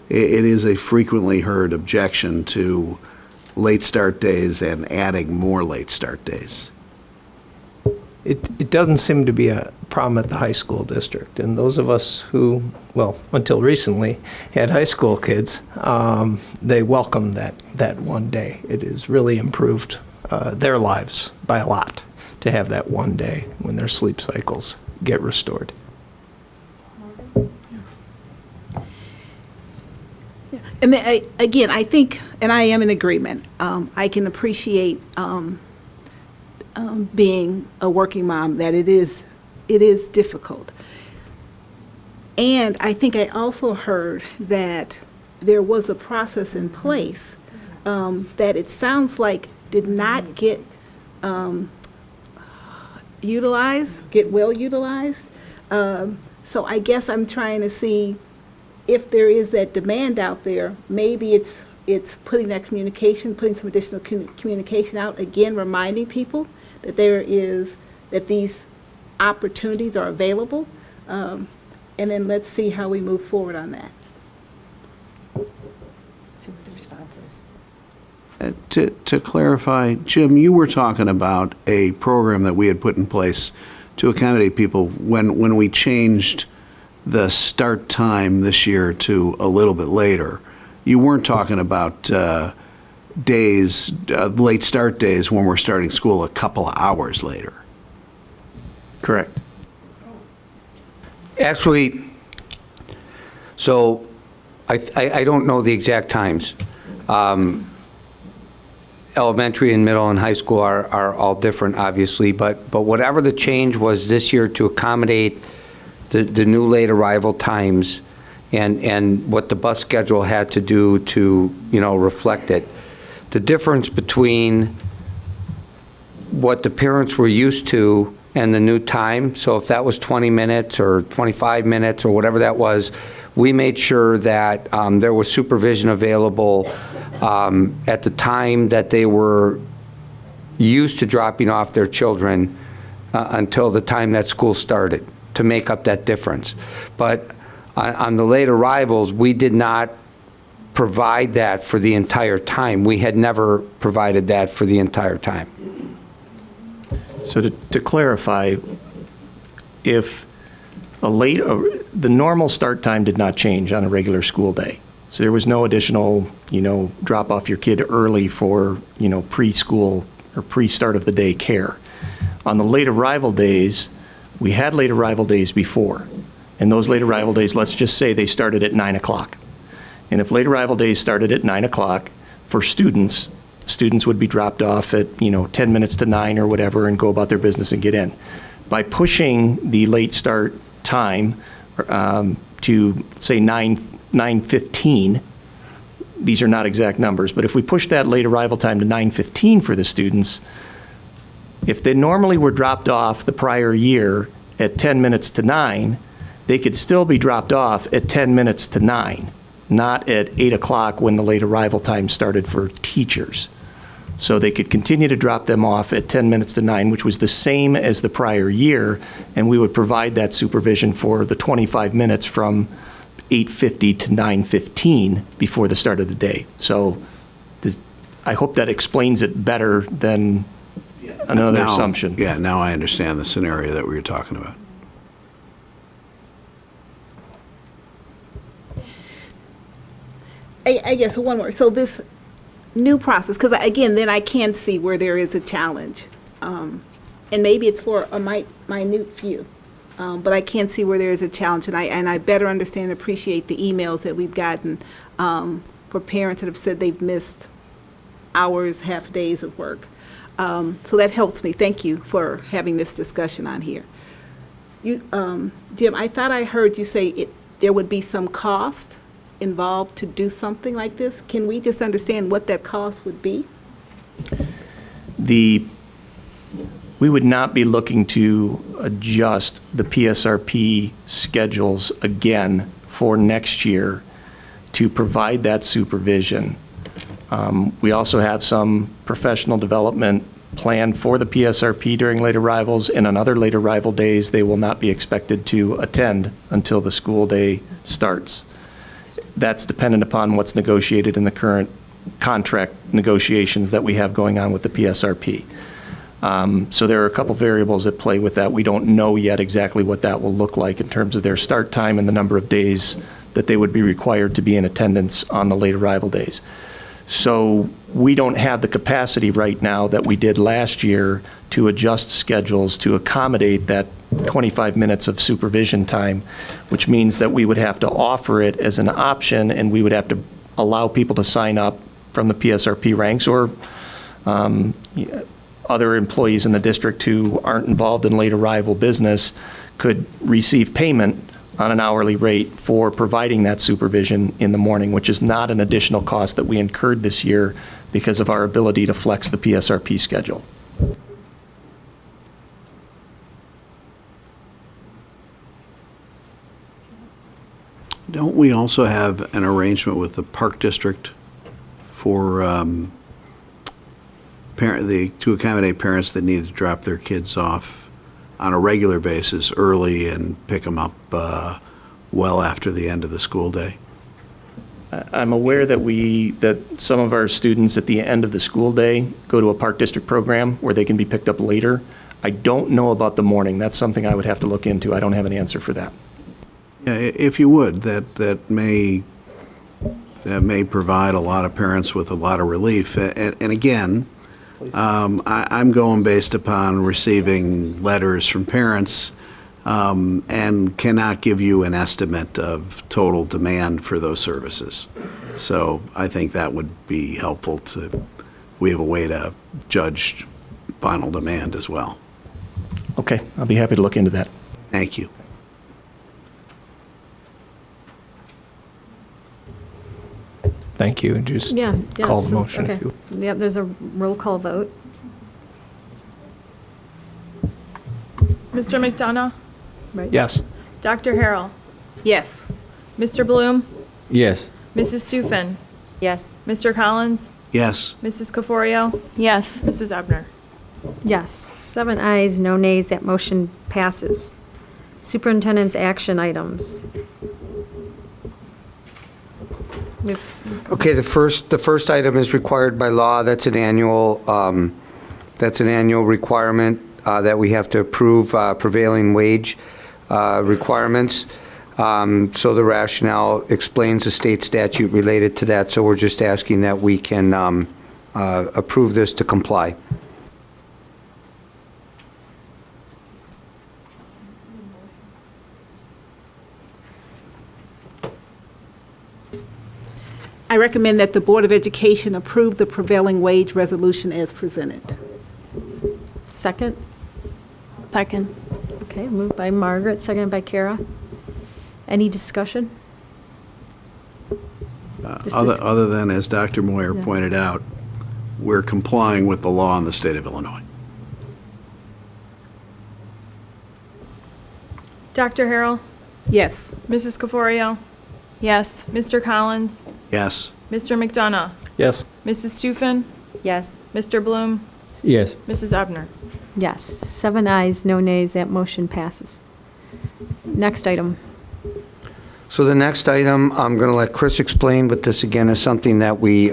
it is a frequently heard objection to late start days and adding more late start days. It doesn't seem to be a problem at the high school district. And those of us who, well, until recently, had high school kids, they welcome that one day. It has really improved their lives by a lot to have that one day when their sleep cycles get restored. And then, again, I think, and I am in agreement, I can appreciate being a working mom, that it is difficult. And I think I also heard that there was a process in place that it sounds like did not get well utilized. So I guess I'm trying to see if there is that demand out there. Maybe it's putting that communication, putting some additional communication out, again, reminding people that that these opportunities are available, and then let's see how we move forward on that. See what the response is. To clarify, Jim, you were talking about a program that we had put in place to accommodate people when we changed the start time this year to a little bit later. You weren't talking about late start days when we're starting school a couple of hours later. Correct. Actually, so I don't know the exact times. Elementary and middle and high school are all different, obviously, but whatever the change was this year to accommodate the new late arrival times and what the bus schedule had to do to, reflect it. The difference between what the parents were used to and the new time, so if that was 20 minutes or 25 minutes or whatever that was, we made sure that there was supervision available at the time that they were used to dropping off their children until the time that school started to make up that difference. But on the late arrivals, we did not provide that for the entire time. We had never provided that for the entire time. So to clarify, if the normal start time did not change on a regular school day. So there was no additional, drop off your kid early for, preschool or pre-start of the day care. On the late arrival days, we had late arrival days before. And those late arrival days, let's just say they started at 9 o'clock. And if late arrival days started at 9 o'clock for students would be dropped off at, 10 minutes to 9 or whatever and go about their business and get in. By pushing the late start time to, say, 9:15, these are not exact numbers, but if we push that late arrival time to 9:15 for the students, if they normally were dropped off the prior year at 10 minutes to 9, they could still be dropped off at 10 minutes to 9, not at 8 o'clock when the late arrival time started for teachers. So they could continue to drop them off at 10 minutes to 9, which was the same as the prior year, and we would provide that supervision for the 25 minutes from 8:50 to 9:15 before the start of the day. So I hope that explains it better than another assumption. Yeah, now I understand the scenario that we were talking about. I guess one more. So this new process, because again, then I can see where there is a challenge. And maybe it's for a minute few. But I can see where there is a challenge, and I better understand and appreciate the emails that we've gotten for parents that have said they've missed hours, half days of work. So that helps me. Thank you for having this discussion on here. Jim, I thought I heard you say there would be some cost involved to do something like this. Can we just understand what that cost would be? we would not be looking to adjust the PSRP schedules again for next year to provide that supervision. We also have some professional development planned for the PSRP during late arrivals, and on other late arrival days, they will not be expected to attend until the school day starts. That's dependent upon what's negotiated in the current contract negotiations that we have going on with the PSRP. So there are a couple variables at play with that. We don't know yet exactly what that will look like in terms of their start time and the number of days that they would be required to be in attendance on the late arrival days. So we don't have the capacity right now that we did last year to adjust schedules to accommodate that 25 minutes of supervision time, which means that we would have to offer it as an option, and we would have to allow people to sign up from the PSRP ranks or other employees in the district who aren't involved in late arrival business could receive payment on an hourly rate for providing that supervision in the morning, which is not an additional cost that we incurred this year because of our ability to flex the PSRP schedule. Don't we also have an arrangement with the Park District for to accommodate parents that need to drop their kids off on a regular basis early and pick them up well after the end of the school day? I'm aware that some of our students at the end of the school day go to a Park District program where they can be picked up later. I don't know about the morning. That's something I would have to look into. I don't have an answer for that. Yeah, if you would, that may provide a lot of parents with a lot of relief. And again, I'm going based upon receiving letters from parents and cannot give you an estimate of total demand for those services. So I think that would be helpful we have a way to judge final demand as well. Okay, I'll be happy to look into that. Thank you. Thank you. Just Yeah. call the so- motion okay. if you. Yep, there's a roll call vote. Mr. McDonough? Right? Yes. Dr. Harrell? Yes. Mr. Bloom? Yes. Mrs. Stufen? Yes. Mr. Collins? Yes. Mrs. Caforio? Yes. Mrs. Ebner? Yes. 7 ayes, no nays. That motion passes. Superintendent's action items. Okay, the first item is required by law. That's an annual requirement that we have to approve prevailing wage requirements. So the rationale explains the state statute related to that. So we're just asking that we can approve this to comply. I recommend that the Board of Education approve the prevailing wage resolution as presented. Second? Second. Okay, moved by Margaret, seconded by Kara. Any discussion? This is- Other than, as Dr. Moyer Yeah. pointed out, we're complying with the law in the state of Illinois. Dr. Harrell? Yes. Mrs. Caforio? Yes. Mr. Collins? Yes. Mr. McDonough? Yes. Mrs. Stufen? Yes. Mr. Bloom? Yes. Mrs. Ebner? Yes. 7 ayes, no nays. That motion passes. Next item. So the next item, I'm going to let Chris explain, but this again is something that we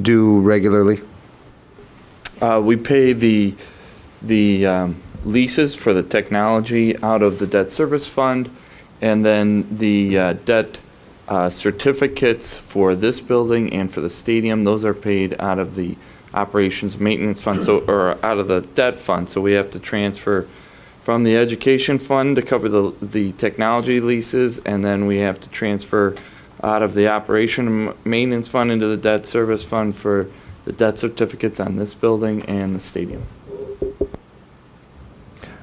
do regularly. We pay the leases for the technology out of the debt service fund, and then the debt certificates for this building and for the stadium, those are paid out of the operations maintenance fund, or out of the debt fund. So we have to transfer from the education fund to cover the technology leases, and then we have to transfer out of the operation maintenance fund into the debt service fund for the debt certificates on this building and the stadium.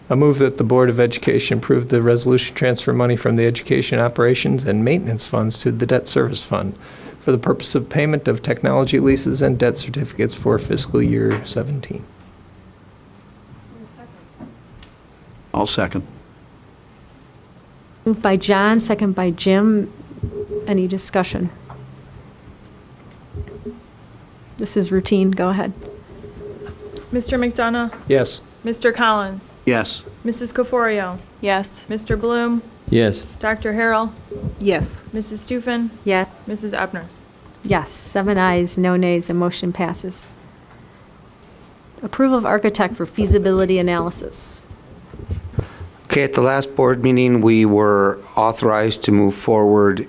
I move that the Board of Education approve the resolution transfer money from the education operations and maintenance funds to the debt service fund for the purpose of payment of technology leases and debt certificates for fiscal year 17. I'll second. Moved by John, second by Jim. Any discussion? This is routine. Go ahead. Mr. McDonough? Yes. Mr. Collins? Yes. Mrs. Caforio? Yes. Mr. Bloom? Yes. Dr. Harrell? Yes. Mrs. Stufen? Yes. Mrs. Ebner? Yes, 7 ayes, no nays, and motion passes. Approval of architect for feasibility analysis. Okay, at the last board meeting, we were authorized to move forward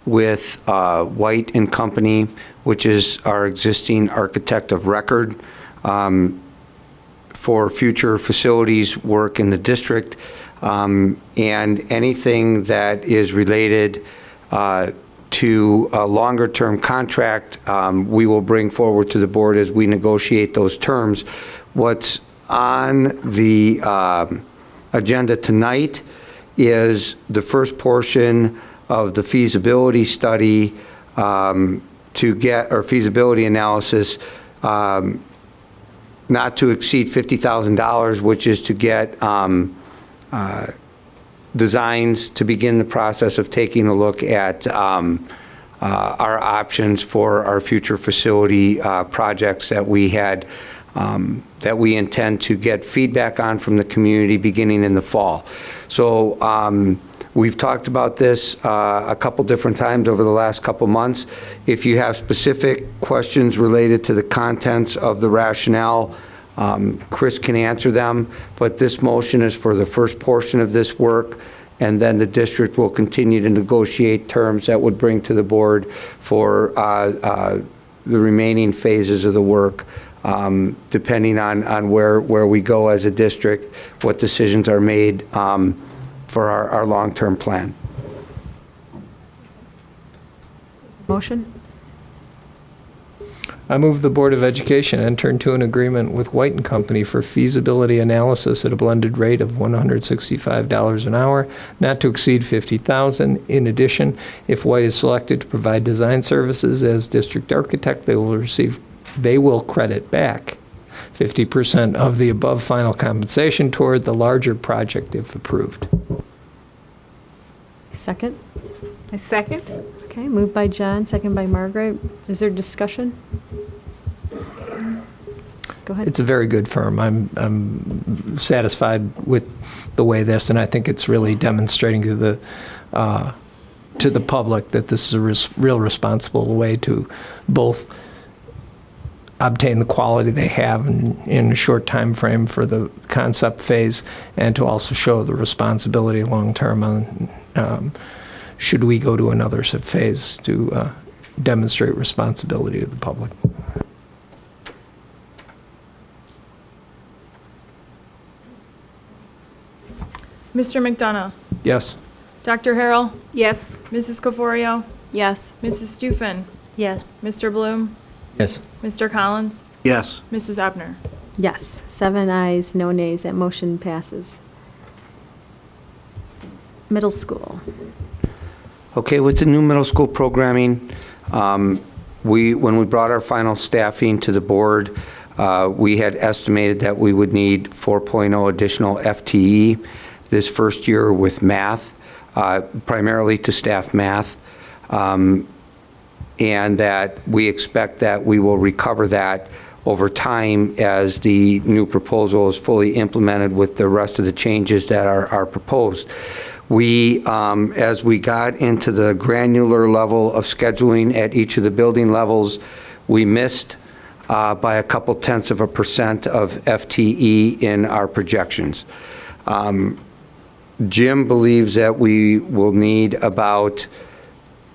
with White and Company, which is our existing architect of record, for future facilities work in the district, and anything that is related to a longer-term contract, we will bring forward to the board as we negotiate those terms. What's on the agenda tonight is the first portion of the feasibility study to get, or feasibility analysis, not to exceed $50,000, which is to get designs to begin the process of taking a look at our options for our future facility projects that we had, that we intend to get feedback on from the community beginning in the fall. So we've talked about this a couple different times over the last couple months. If you have specific questions related to the contents of the rationale, Chris can answer them, but this motion is for the first portion of this work, and then the district will continue to negotiate terms that would bring to the board for the remaining phases of the work, depending on where we go as a district, what decisions are made for our long-term plan. Motion? I move the Board of Education enter into an agreement with White and Company for feasibility analysis at a blended rate of $165 an hour, not to exceed $50,000. In addition, if White is selected to provide design services as district architect, they will credit back 50% of the above final compensation toward the larger project if approved. Second? I second. Okay, moved by John, second by Margaret. Is there discussion? Go ahead. It's a very good firm. I'm satisfied with the way this, and I think it's really demonstrating to the public that this is a real responsible way to both obtain the quality they have in a short time frame for the concept phase, and to also show the responsibility long term on should we go to another phase to demonstrate responsibility to the public. Mr. McDonough? Yes. Dr. Harrell? Yes. Mrs. Caforio? Yes. Mrs. Stufen? Yes. Mr. Bloom? Yes. Mr. Collins? Yes. Mrs. Ebner? Yes, 7 ayes, no nays. That motion passes. Middle school. Okay, with the new middle school programming, when we brought our final staffing to the board, we had estimated that we would need 4.0 additional FTE this first year with math, primarily to staff math, and that we expect that we will recover that over time as the new proposal is fully implemented with the rest of the changes that are proposed. We, as we got into the granular level of scheduling at each of the building levels, we missed by a couple tenths of a % of FTE in our projections. Jim believes that we will need about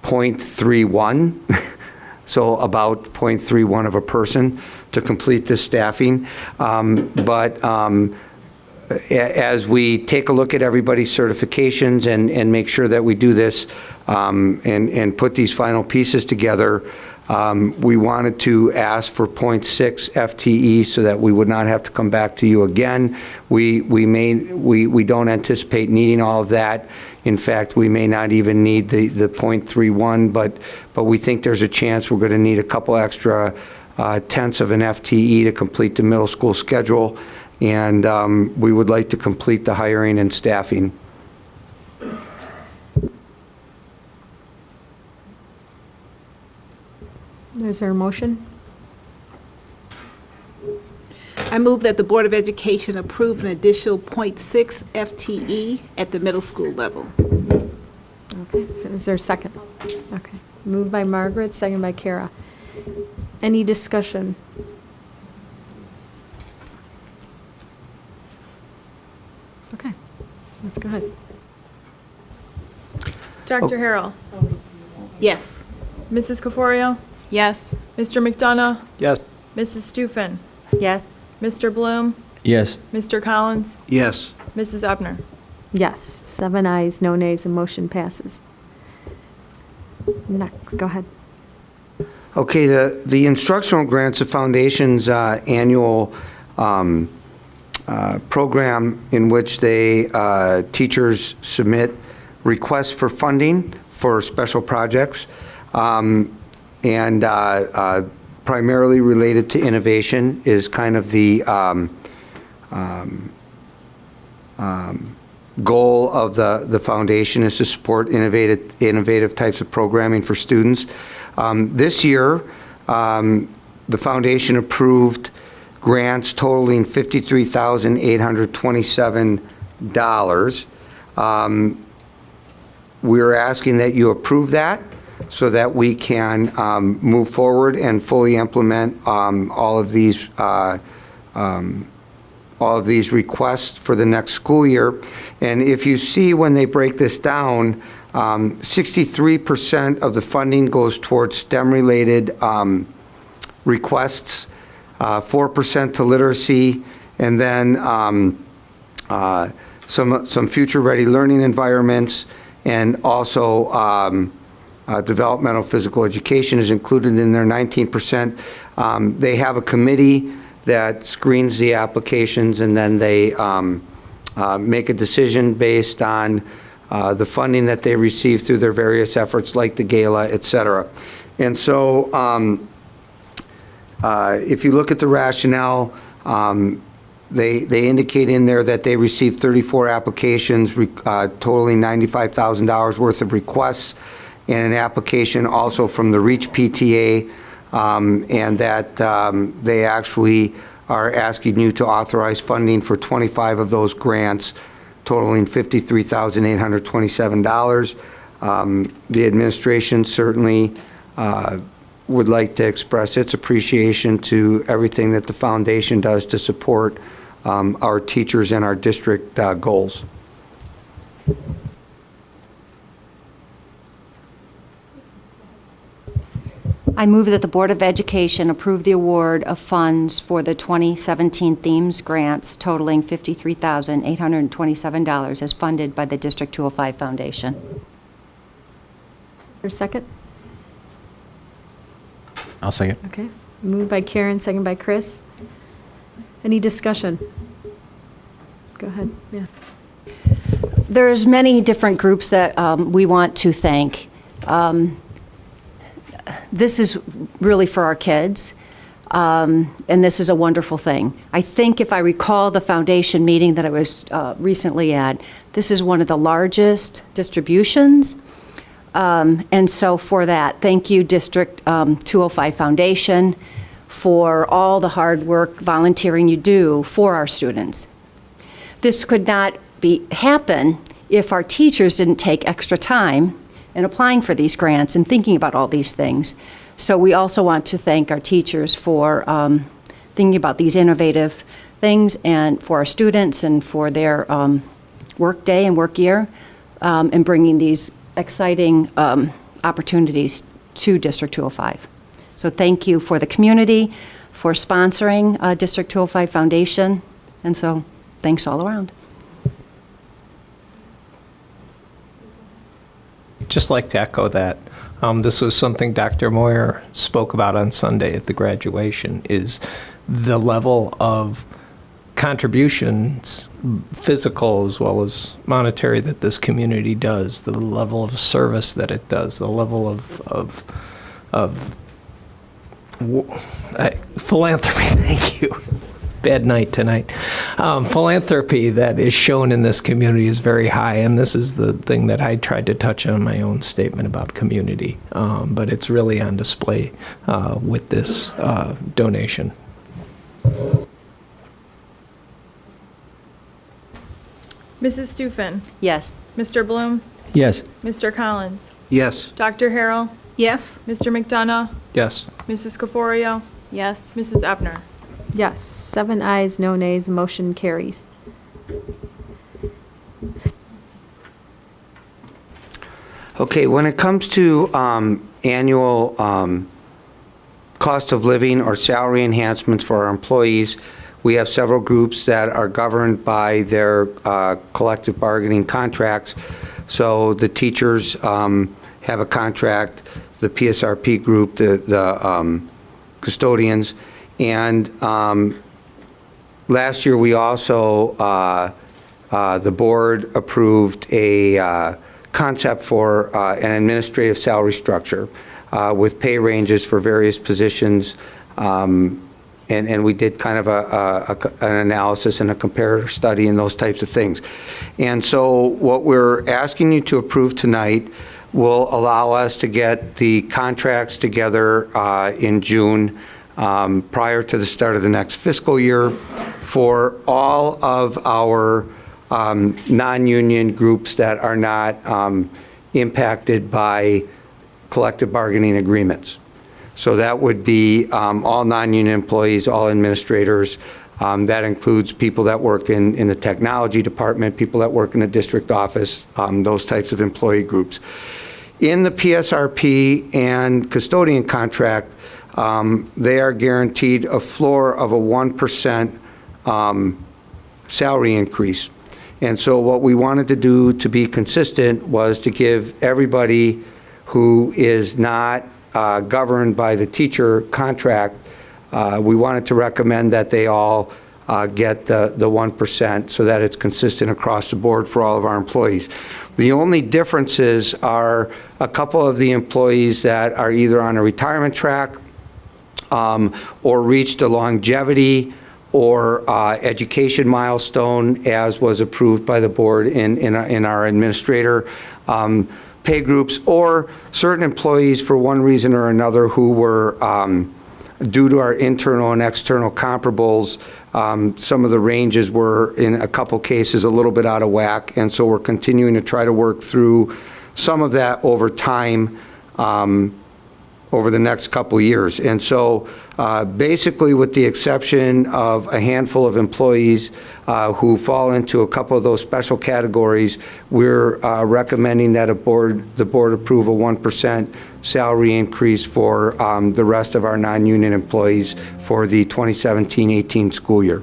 0.31, so about 0.31 of a person to complete this staffing. As we take a look at everybody's certifications and make sure that we do this and put these final pieces together, we wanted to ask for 0.6 FTE so that we would not have to come back to you again. We don't anticipate needing all of that. In fact, we may not even need the 0.31, but we think there's a chance we're going to need a couple extra tenths of an FTE to complete the middle school schedule. and we would like to complete the hiring and staffing. Is there a motion? I move that the Board of Education approve an additional .6 FTE at the middle school level. Okay, is there a second? Okay, moved by Margaret, second by Kara. Any discussion? Okay, let's go ahead. Dr. Harrell. Yes. Mrs. Caforio. Yes. Mr. McDonough. Yes. Mrs. Stufen. Yes. Mr. Bloom. Yes. Mr. Collins. Yes. Mrs. Ebner. Yes, 7 ayes, no nays, and motion passes. Next, go ahead. Okay, the instructional grants of Foundation's annual program in which they teachers submit requests for funding for special projects, and primarily related to innovation is kind of the goal of the foundation, is to support innovative types of programming for students. This year, the foundation approved grants totaling $53,827. We're asking that you approve that so that we can move forward and fully implement all of these requests for the next school year. And if you see when they break this down, 63% of the funding goes towards STEM-related requests, 4% to literacy, and then some future-ready learning environments, and also developmental physical education is included in their 19%. They have a committee that screens the applications, and then they make a decision based on the funding that they receive through their various efforts, like the gala, et cetera. And so if you look at the rationale, they indicate in there that they received 34 applications totaling $95,000 worth of requests, and an application also from the REACH PTA, and that they actually are asking you to authorize funding for 25 of those grants, totaling $53,827. The administration certainly would like to express its appreciation to everything that the foundation does to support our teachers and our district goals. I move that the Board of Education approve the award of funds for the 2017 Themes Grants totaling $53,827 as funded by the District 205 Foundation. Your second? I'll second. Okay, moved by Karen, second by Chris. Any discussion? Go ahead, yeah. There's many different groups that we want to thank. This is really for our kids, and this is a wonderful thing. I think if I recall the foundation meeting that I was recently at, this is one of the largest distributions, and so for that, thank you, District 205 Foundation, for all the hard work, volunteering you do for our students. This could not happen if our teachers didn't take extra time in applying for these grants and thinking about all these things. So we also want to thank our teachers for thinking about these innovative things, and for our students and for their work day and work year, and bringing these exciting opportunities to District 205. So thank you for the community, for sponsoring District 205 Foundation, and so thanks all around. Just like to echo that. This was something Dr. Moyer spoke about on Sunday at the graduation, is the level of contributions, physical as well as monetary, that this community does, the level of service that it does, the level of philanthropy, thank you. Bad night tonight. philanthropy that is shown in this community is very high, and this is the thing that I tried to touch on in my own statement about community. But it's really on display with this donation. Mrs. Stufen. Yes. Mr. Bloom. Yes. Mr. Collins. Yes. Dr. Harrell. Yes. Mr. McDonough. Yes. Mrs. Caforio. Yes. Mrs. Ebner. Yes, 7 ayes, no nays, the motion carries. Okay, when it comes to annual cost of living or salary enhancements for our employees, we have several groups that are governed by their collective bargaining contracts. So the teachers have a contract, the PSRP group, the custodians, and last year we also, the board approved a concept for an administrative salary structure with pay ranges for various positions, and we did kind of an analysis and a comparator study and those types of things. And so what we're asking you to approve tonight will allow us to get the contracts together in June prior to the start of the next fiscal year for all of our non-union groups that are not impacted by collective bargaining agreements. So that would be all non-union employees, all administrators. That includes people that work in the technology department, people that work in the district office, those types of employee groups. In the PSRP and custodian contract, they are guaranteed a floor of a 1% salary increase. And so what we wanted to do to be consistent was to give everybody who is not governed by the teacher contract, we wanted to recommend that they all get the 1% so that it's consistent across the board for all of our employees. The only differences are a couple of the employees that are either on a retirement track or reached a longevity or education milestone as was approved by the board in our administrator pay groups, or certain employees for one reason or another who were, due to our internal and external comparables, some of the ranges were, in a couple cases, a little bit out of whack, and so we're continuing to try to work through some of that over time, over the next couple years. And so basically, with the exception of a handful of employees who fall into a couple of those special categories, we're recommending that the board approve a 1% salary increase for the rest of our non-union employees for the 2017-18 school year.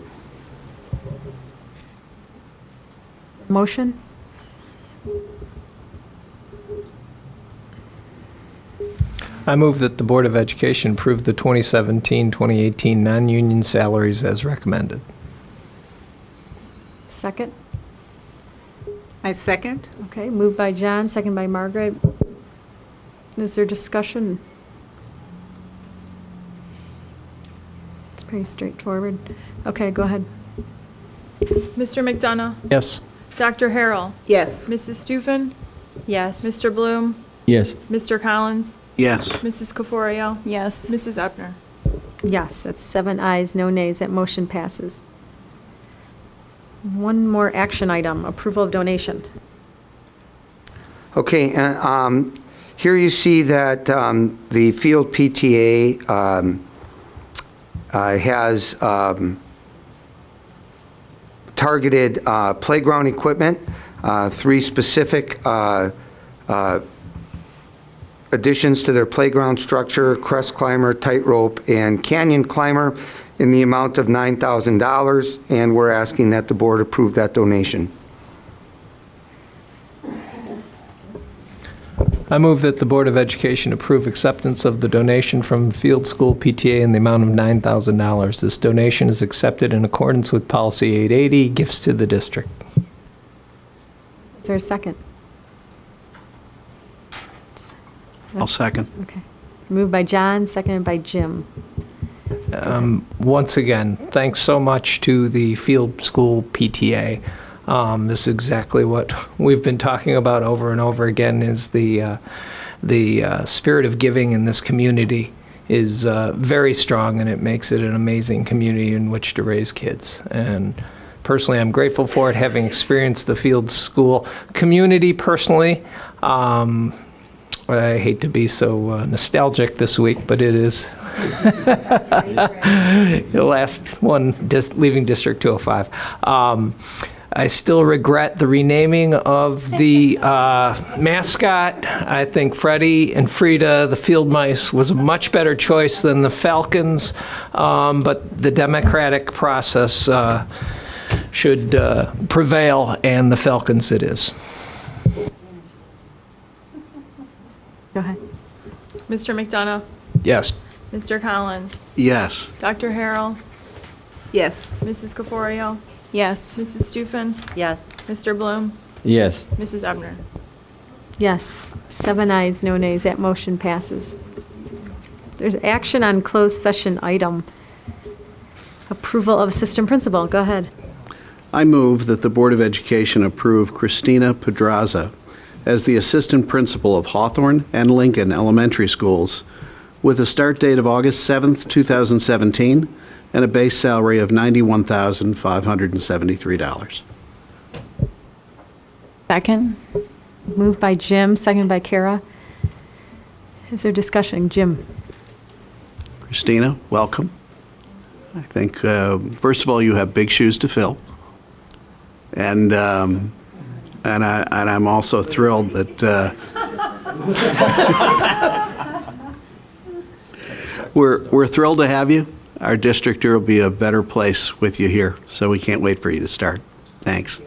Motion? I move that the Board of Education approve the 2017-2018 non-union salaries as recommended. Second? I second. Okay, moved by John, second by Margaret. Is there discussion? It's pretty straightforward. Okay, go ahead. Mr. McDonough. Yes. Dr. Harrell. Yes. Mrs. Stufen. Yes. Mr. Bloom. Yes. Mr. Collins. Yes. Mrs. Caforio. Yes. Mrs. Ebner. Yes, that's 7 ayes, no nays. That motion passes. One more action item, approval of donation. Okay, here you see that the field PTA has targeted playground equipment, 3 specific additions to their playground structure: crest climber, tightrope, and canyon climber, in the amount of $9,000, and we're asking that the board approve that donation. I move that the Board of Education approve acceptance of the donation from Field School PTA in the amount of $9,000. This donation is accepted in accordance with Policy 880, Gifts to the District. Is there a second? I'll second. Okay. Moved by John, seconded by Jim. once again, thanks so much to the Field School PTA. This is exactly what we've been talking about over and over again, is the spirit of giving in this community is very strong, and it makes it an amazing community in which to raise kids. And personally, I'm grateful for it, having experienced the Field School community personally. I hate to be so nostalgic this week, but it is the last one leaving District 205. I still regret the renaming of the mascot. I think Freddie and Frida, the field mice, was a much better choice than the Falcons, but the democratic process should prevail, and the Falcons it is. Go ahead. Mr. McDonough? Yes. Mr. Collins? Yes. Dr. Harrell? Yes. Mrs. Caforio? Yes. Mrs. Stufen? Yes. Mr. Bloom? Yes. Mrs. Ebner? Yes, 7 ayes, no nays, that motion passes. There's action on closed session item. Approval of assistant principal, go ahead. I move that the Board of Education approve Christina Pedraza as the assistant principal of Hawthorne and Lincoln Elementary Schools with a start date of August 7th, 2017, and a base salary of $91,573. Second? Moved by Jim, seconded by Kara. Is there discussion? Jim? Christina, welcome. I think, first of all, you have big shoes to fill. And I'm also thrilled that we're thrilled to have you. Our district here will be a better place with you here, so we can't wait for you to start. Thanks.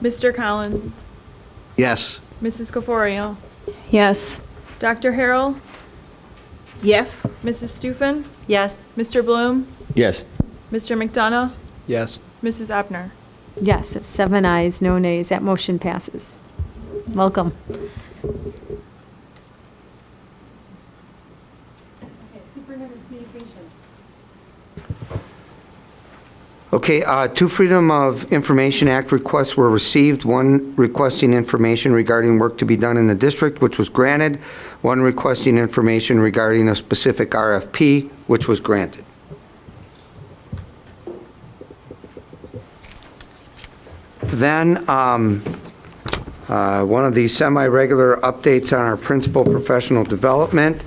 Mr. Collins? Yes. Mrs. Caforio? Yes. Dr. Harrell? Yes. Mrs. Stufen? Yes. Mr. Bloom? Yes. Mr. McDonough? Yes. Mrs. Ebner? Yes, it's 7 ayes, no nays, that motion passes. Welcome. Okay, 2 Freedom of Information Act requests were received, one requesting information regarding work to be done in the district, which was granted, one requesting information regarding a specific RFP, which was granted. Then, one of the semi-regular updates on our principal professional development.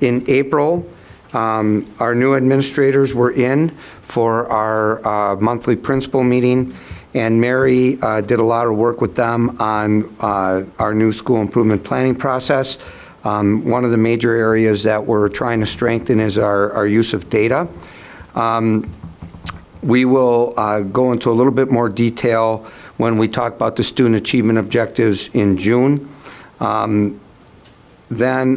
In April, our new administrators were in for our monthly principal meeting, and Mary did a lot of work with them on our new school improvement planning process. One of the major areas that we're trying to strengthen is our use of data. We will go into a little bit more detail when we talk about the student achievement objectives in June. Then,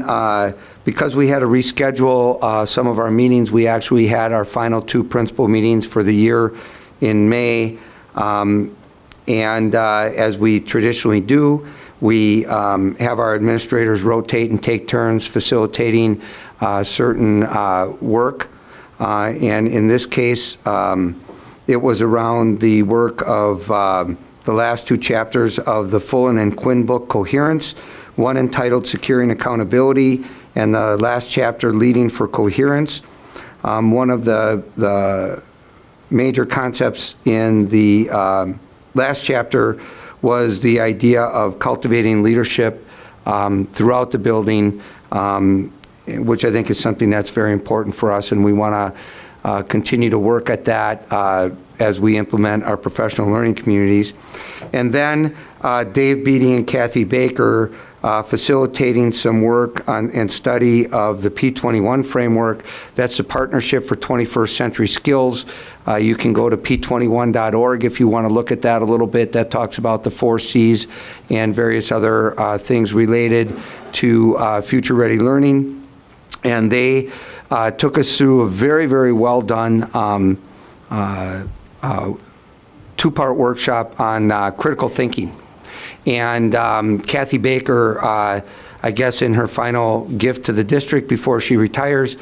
because we had to reschedule some of our meetings, we actually had our final 2 principal meetings for the year in May. As we traditionally do, we have our administrators rotate and take turns facilitating certain work. And in this case, it was around the work of the last 2 chapters of the Fullen and Quinn book, Coherence, one entitled Securing Accountability, and the last chapter, Leading for Coherence. One of the major concepts in the last chapter was the idea of cultivating leadership throughout the building, which I think is something that's very important for us, and we want to continue to work at that as we implement our professional learning communities. And then Dave Beatty and Kathy Baker facilitating some work on and study of the P21 framework. That's the Partnership for 21st Century Skills. You can go to p21.org if you want to look at that a little bit. That talks about the 4 C's and various other things related to future-ready learning. And they took us through a very, very well done 2-part workshop on critical thinking. And Kathy Baker, I guess in her final gift to the district before she retires,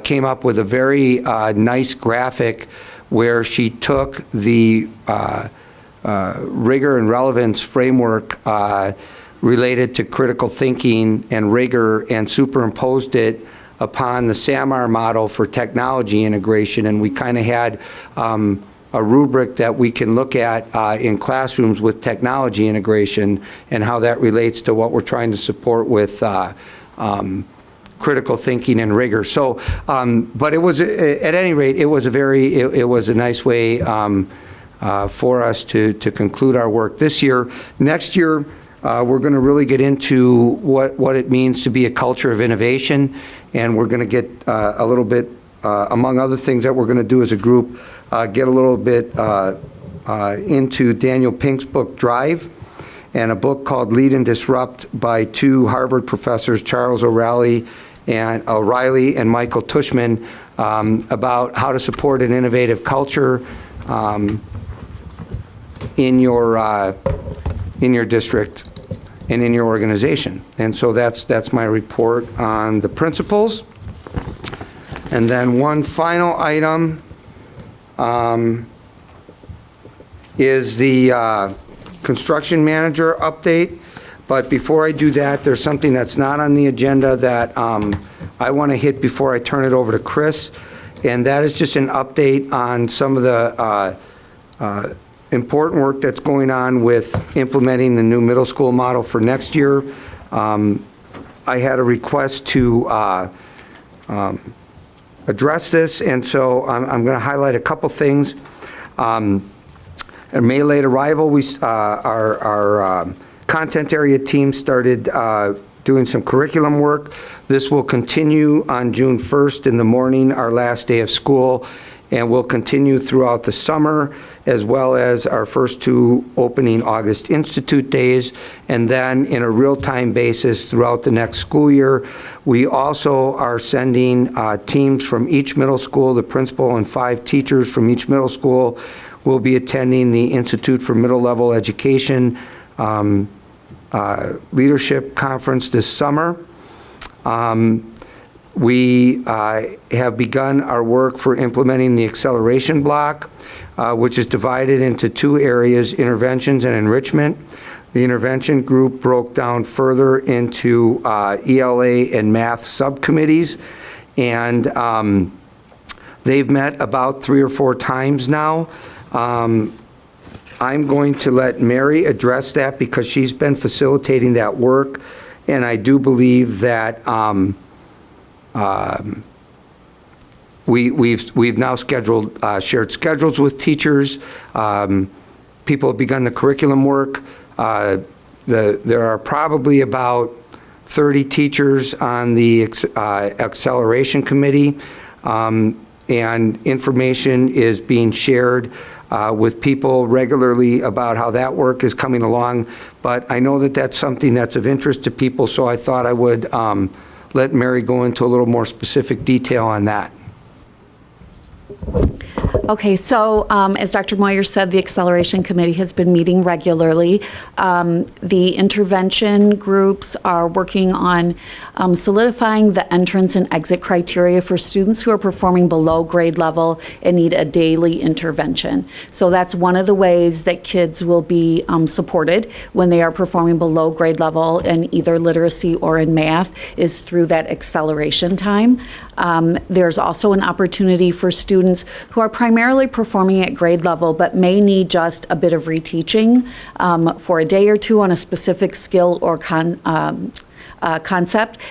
came up with a very nice graphic where she took the rigor and relevance framework related to critical thinking and rigor and superimposed it upon the SAMR model for technology integration. And we kind of had a rubric that we can look at in classrooms with technology integration and how that relates to what we're trying to support with critical thinking and rigor. So, but it was, at any rate, it was a nice way for us to conclude our work this year. Next year, we're going to really get into what it means to be a culture of innovation, and we're going to get a little bit, among other things that we're going to do as a group, get a little bit into Daniel Pink's book, Drive, and a book called Lead and Disrupt by two Harvard professors, Charles O'Reilly and Michael Tushman, about how to support an innovative culture in your district and in your organization. And so that's my report on the principals. And then one final item is the construction manager update. But before I do that, there's something that's not on the agenda that I want to hit before I turn it over to Chris. And that is just an update on some of the important work that's going on with implementing the new middle school model for next year. I had a request to address this, and so I'm going to highlight a couple things. At May late arrival, our content area team started doing some curriculum work. This will continue on June 1st in the morning, our last day of school, and will continue throughout the summer, as well as our first two opening August Institute days, and then in a real-time basis throughout the next school year. We also are sending teams from each middle school, the principal and 5 teachers from each middle school will be attending the Institute for Middle Level Education Leadership Conference this summer. We have begun our work for implementing the acceleration block, which is divided into 2 areas, interventions and enrichment. The intervention group broke down further into ELA and math subcommittees, and they've met about 3 or 4 times now. I'm going to let Mary address that because she's been facilitating that work, and I do believe that we've now scheduled shared schedules with teachers. People have begun the curriculum work. There are probably about 30 teachers on the acceleration committee, and information is being shared with people regularly about how that work is coming along. But I know that that's something that's of interest to people, so I thought I would let Mary go into a little more specific detail on that. Okay, so as Dr. Moyer said, the Acceleration Committee has been meeting regularly. The intervention groups are working on solidifying the entrance and exit criteria for students who are performing below grade level and need a daily intervention. So that's one of the ways that kids will be supported when they are performing below grade level in either literacy or in math is through that acceleration time. There's also an opportunity for students who are primarily performing at grade level but may need just a bit of reteaching for a day or two on a specific skill or concept,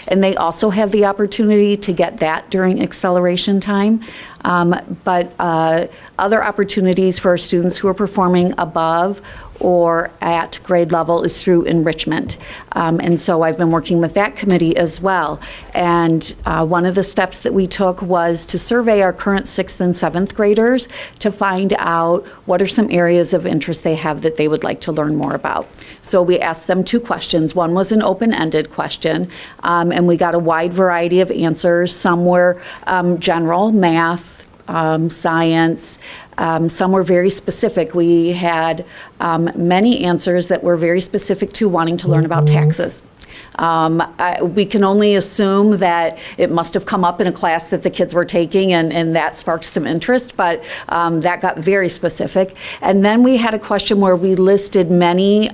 and they also have the opportunity to get that during acceleration time. But other opportunities for students who are performing above or at grade level is through enrichment. And so I've been working with that committee as well. And one of the steps that we took was to survey our current 6th and 7th graders to find out what are some areas of interest they have that they would like to learn more about. So we asked them 2 questions. One was an open-ended question, and we got a wide variety of answers. Some were general, math, science. Some were very specific. We had many answers that were very specific to wanting to learn about taxes. We can only assume that it must have come up in a class that the kids were taking, and that sparked some interest, but that got very specific. And then we had a question where we listed many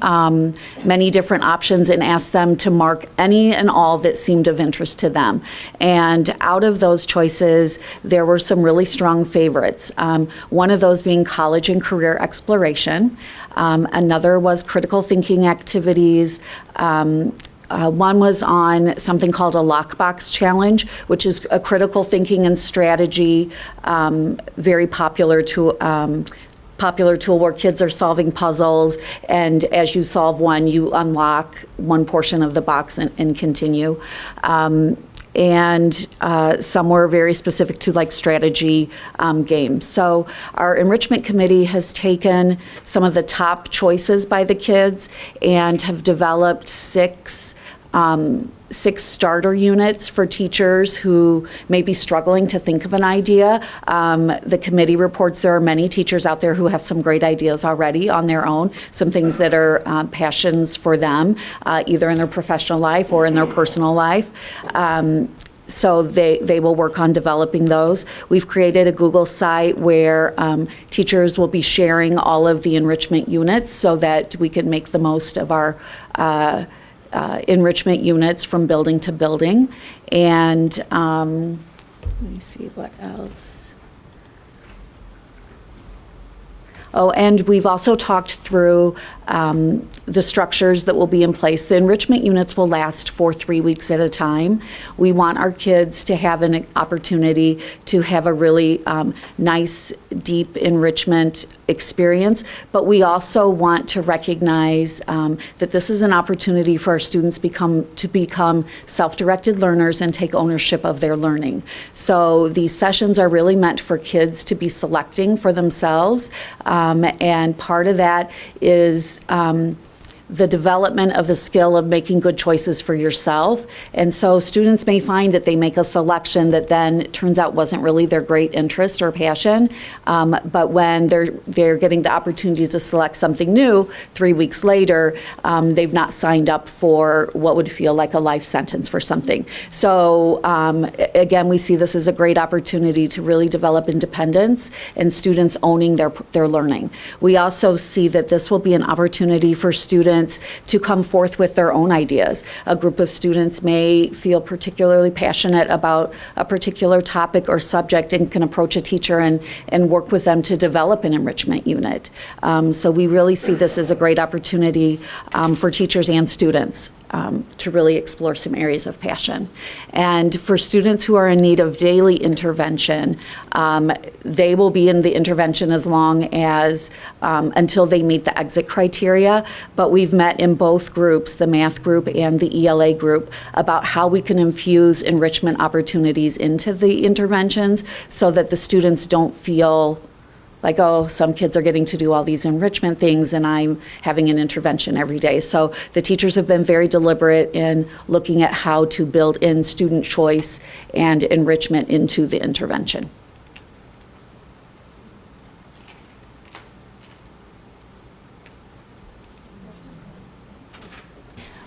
different options and asked them to mark any and all that seemed of interest to them. And out of those choices, there were some really strong favorites. One of those being college and career exploration. Another was critical thinking activities. One was on something called a lockbox challenge, which is a critical thinking and strategy, very popular tool where kids are solving puzzles, and as you solve one, you unlock one portion of the box and continue. And some were very specific to like strategy games. So our enrichment committee has taken some of the top choices by the kids and have developed six starter units for teachers who may be struggling to think of an idea. The committee reports there are many teachers out there who have some great ideas already on their own, some things that are passions for them, either in their professional life or in their personal life. So they will work on developing those. We've created a Google site where teachers will be sharing all of the enrichment units so that we can make the most of our enrichment units from building to building. And let me see what else. Oh, and we've also talked through the structures that will be in place. The enrichment units will last for 3 weeks at a time. We want our kids to have an opportunity to have a really nice, deep enrichment experience, but we also want to recognize that this is an opportunity for our students to become self-directed learners and take ownership of their learning. So these sessions are really meant for kids to be selecting for themselves, and part of that is the development of the skill of making good choices for yourself. And so students may find that they make a selection that then turns out wasn't really their great interest or passion, but when they're getting the opportunity to select something new 3 weeks later, they've not signed up for what would feel like a life sentence for something. So again, we see this as a great opportunity to really develop independence and students owning their learning. We also see that this will be an opportunity for students to come forth with their own ideas. A group of students may feel particularly passionate about a particular topic or subject and can approach a teacher and work with them to develop an enrichment unit. So we really see this as a great opportunity for teachers and students to really explore some areas of passion. And for students who are in need of daily intervention, they will be in the intervention as long as, until they meet the exit criteria. But we've met in both groups, the math group and the ELA group, about how we can infuse enrichment opportunities into the interventions so that the students don't feel like, oh, some kids are getting to do all these enrichment things and I'm having an intervention every day. So the teachers have been very deliberate in looking at how to build in student choice and enrichment into the intervention.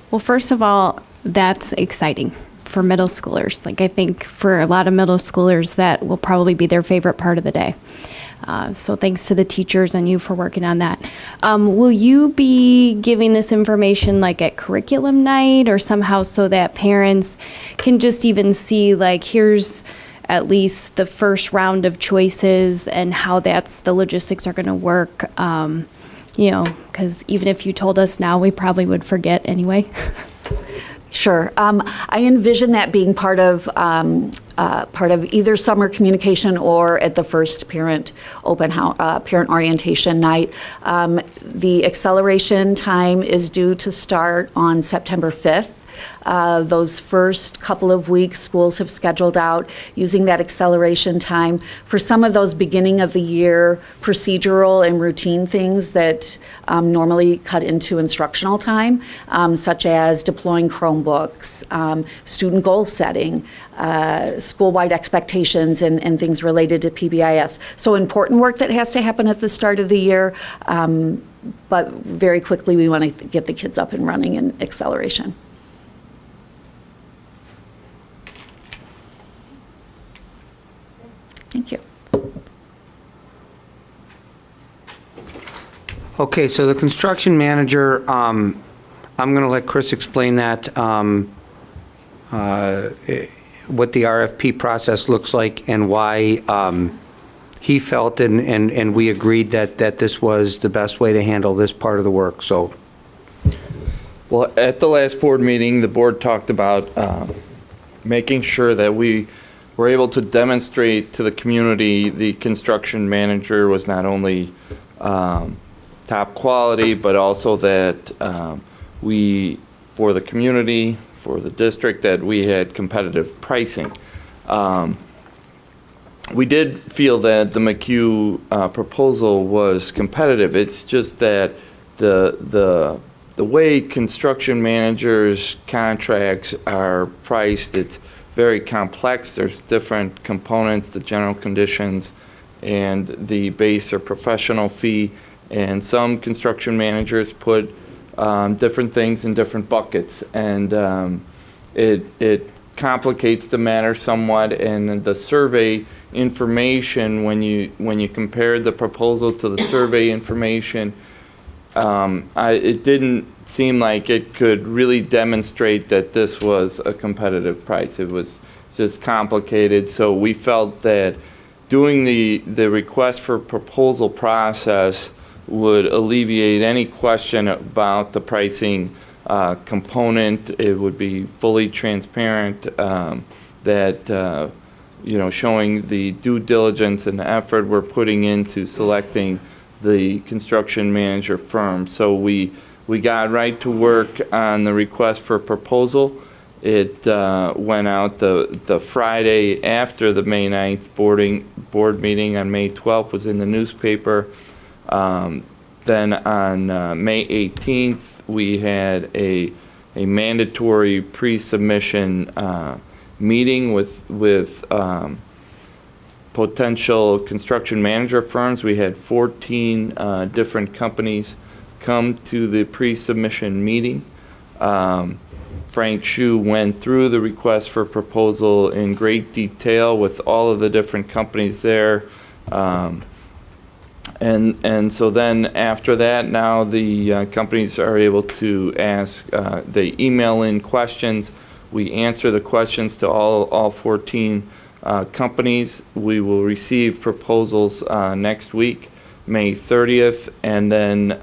Well, first of all, that's exciting for middle schoolers. Like, I think for a lot of middle schoolers, that will probably be their favorite part of the day. So thanks to the teachers and you for working on that. Will you be giving this information like at curriculum night or somehow so that parents can just even see, like, here's at least the first round of choices and how the logistics are going to work? You know, because even if you told us now, we probably would forget anyway. Sure. I envision that being part of either summer communication or at the first parent parent orientation night. The acceleration time is due to start on September 5th. Those first couple of weeks, schools have scheduled out using that acceleration time for some of those beginning of the year procedural and routine things that normally cut into instructional time, such as deploying Chromebooks, student goal setting, school-wide expectations, and things related to PBIS. So important work that has to happen at the start of the year, but very quickly we want to get the kids up and running in acceleration. Thank you. Okay, so the construction manager, I'm going to let Chris explain that, what the RFP process looks like and why he felt and we agreed that this was the best way to handle this part of the work, so. Well, at the last board meeting, the board talked about making sure that we were able to demonstrate to the community the construction manager was not only top quality, but also that we, for the community, for the district, that we had competitive pricing. We did feel that the McHugh proposal was competitive. It's just that the way construction managers' contracts are priced, it's very complex. There's different components, the general conditions, and the base or professional fee. And some construction managers put different things in different buckets, and it complicates the matter somewhat. And the survey information, when you compare the proposal to the survey information, it didn't seem like it could really demonstrate that this was a competitive price. It was just complicated. So we felt that doing the request for proposal process would alleviate any question about the pricing component. It would be fully transparent, that showing the due diligence and effort we're putting into selecting the construction manager firm. So we got right to work on the request for proposal. It went out the Friday after the May 9th board meeting. On May 12th was in the newspaper. Then on May 18th, we had a mandatory pre-submission meeting with potential construction manager firms. We had 14 different companies come to the pre-submission meeting. Frank Hsu went through the request for proposal in great detail with all of the different companies there. And so then after that, now the companies are able to ask, they email in questions. We answer the questions to all 14 companies. We will receive proposals next week, May 30th, and then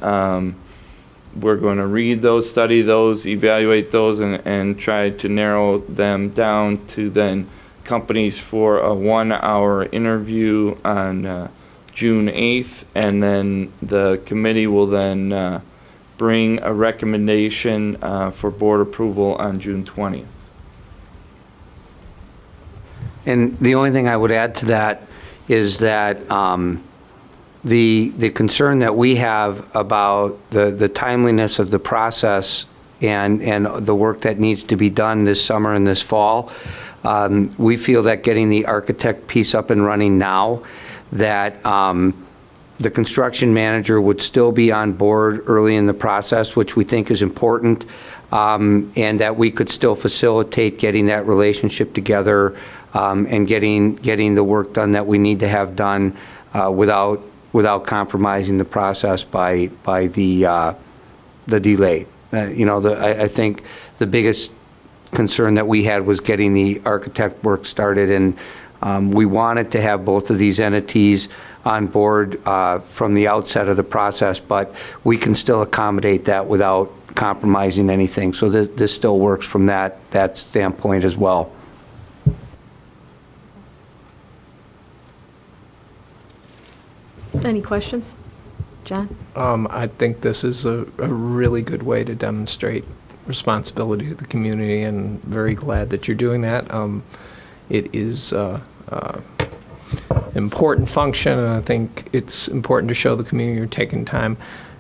we're going to read those, study those, evaluate those, and try to narrow them down to then companies for a 1-hour interview on June 8th, and then the committee will then bring a recommendation for board approval on June 20th. And the only thing I would add to that is that the concern that we have about the timeliness of the process and the work that needs to be done this summer and this fall, we feel that getting the architect piece up and running now, that the construction manager would still be on board early in the process, which we think is important, and that we could still facilitate getting that relationship together and getting the work done that we need to have done without compromising the process by the delay. I think the biggest concern that we had was getting the architect work started, and we wanted to have both of these entities on board from the outset of the process, but we can still accommodate that without compromising anything. So this still works from that standpoint as well. Any questions? John? I think this is a really good way to demonstrate responsibility to the community, and very glad that you're doing that. It is important function, and I think it's important to show the community you're taking time.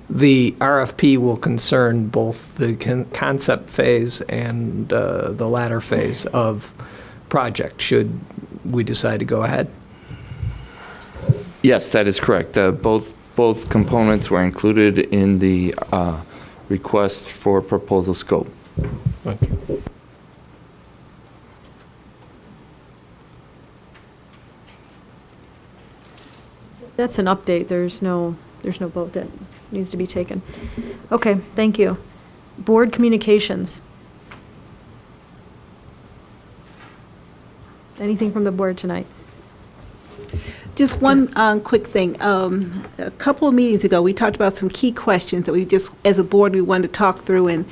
The RFP will concern both the concept phase and the latter phase of project, should we decide to go ahead. Yes, that is correct. Both components were included in the request for proposal scope. Thank you. That's an update. There's no vote that needs to be taken. Okay, thank you. Board communications. Anything from the board tonight? Just one quick thing. A couple of meetings ago, we talked about some key questions that we just, as a board, we wanted to talk through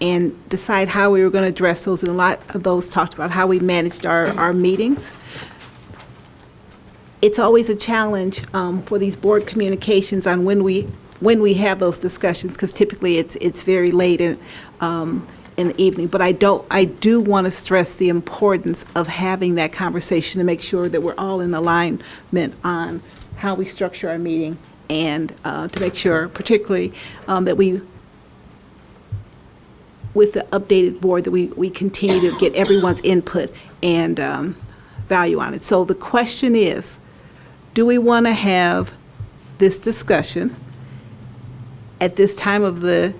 and decide how we were going to address those. And a lot of those talked about how we managed our meetings. It's always a challenge for these board communications on when we have those discussions, because typically it's very late in the evening. But I do want to stress the importance of having that conversation to make sure that we're all in alignment on how we structure our meeting, and to make sure, particularly, that we, with the updated board, that we continue to get everyone's input and value on it. So the question is, do we want to have this discussion at this time of the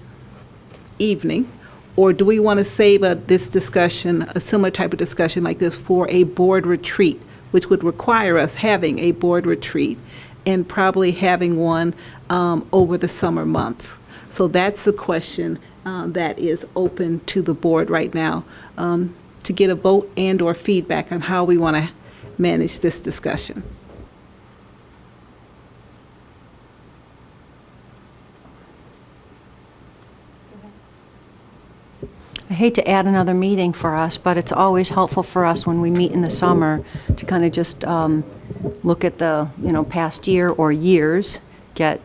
evening, or do we want to save this discussion, a similar type of discussion like this, for a board retreat, which would require us having a board retreat and probably having one over the summer months? So that's the question that is open to the board right now, to get a vote and/or feedback on how we want to manage this discussion. I hate to add another meeting for us, but it's always helpful for us when we meet in the summer to kind of just look at the, past year or years, get,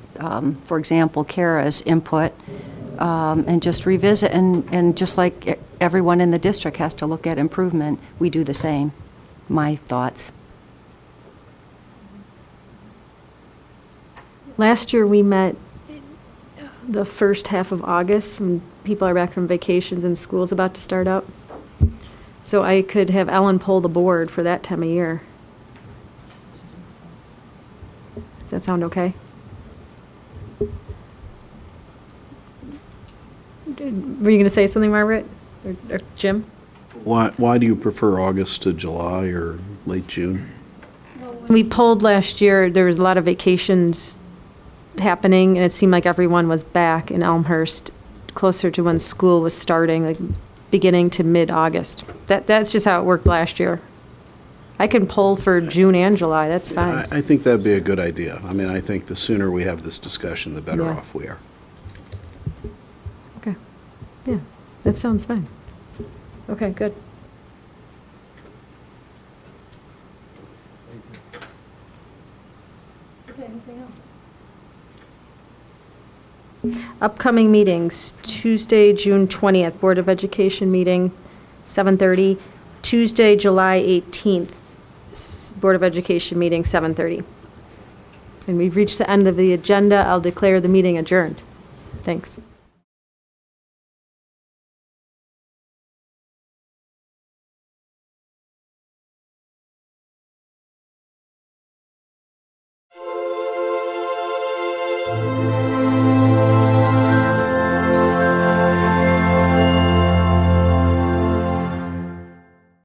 for example, Kara's input, and just revisit, and just like everyone in the district has to look at improvement, we do the same. My thoughts. Last year, we met the first half of August, when people are back from vacations and school's about to start up. So I could have Ellen pull the board for that time of year. Does that sound okay? Were you going to say something, Margaret? Or Jim? Why do you prefer August to July or late June? When we polled last year, there was a lot of vacations happening, and it seemed like everyone was back in Elmhurst closer to when school was starting, like beginning to mid-August. That's just how it worked last year. I can poll for June and July, that's fine. I think that'd be a good idea. I mean, I think the sooner we have this discussion, the better Yeah. off we are. Okay. Yeah, that sounds fine. Okay, good. Okay, anything else? Upcoming meetings, Tuesday, June 20th, Board of Education meeting, 7:30. Tuesday, July 18th, Board of Education meeting, 7:30. And we've reached the end of the agenda. I'll declare the meeting adjourned. Thanks.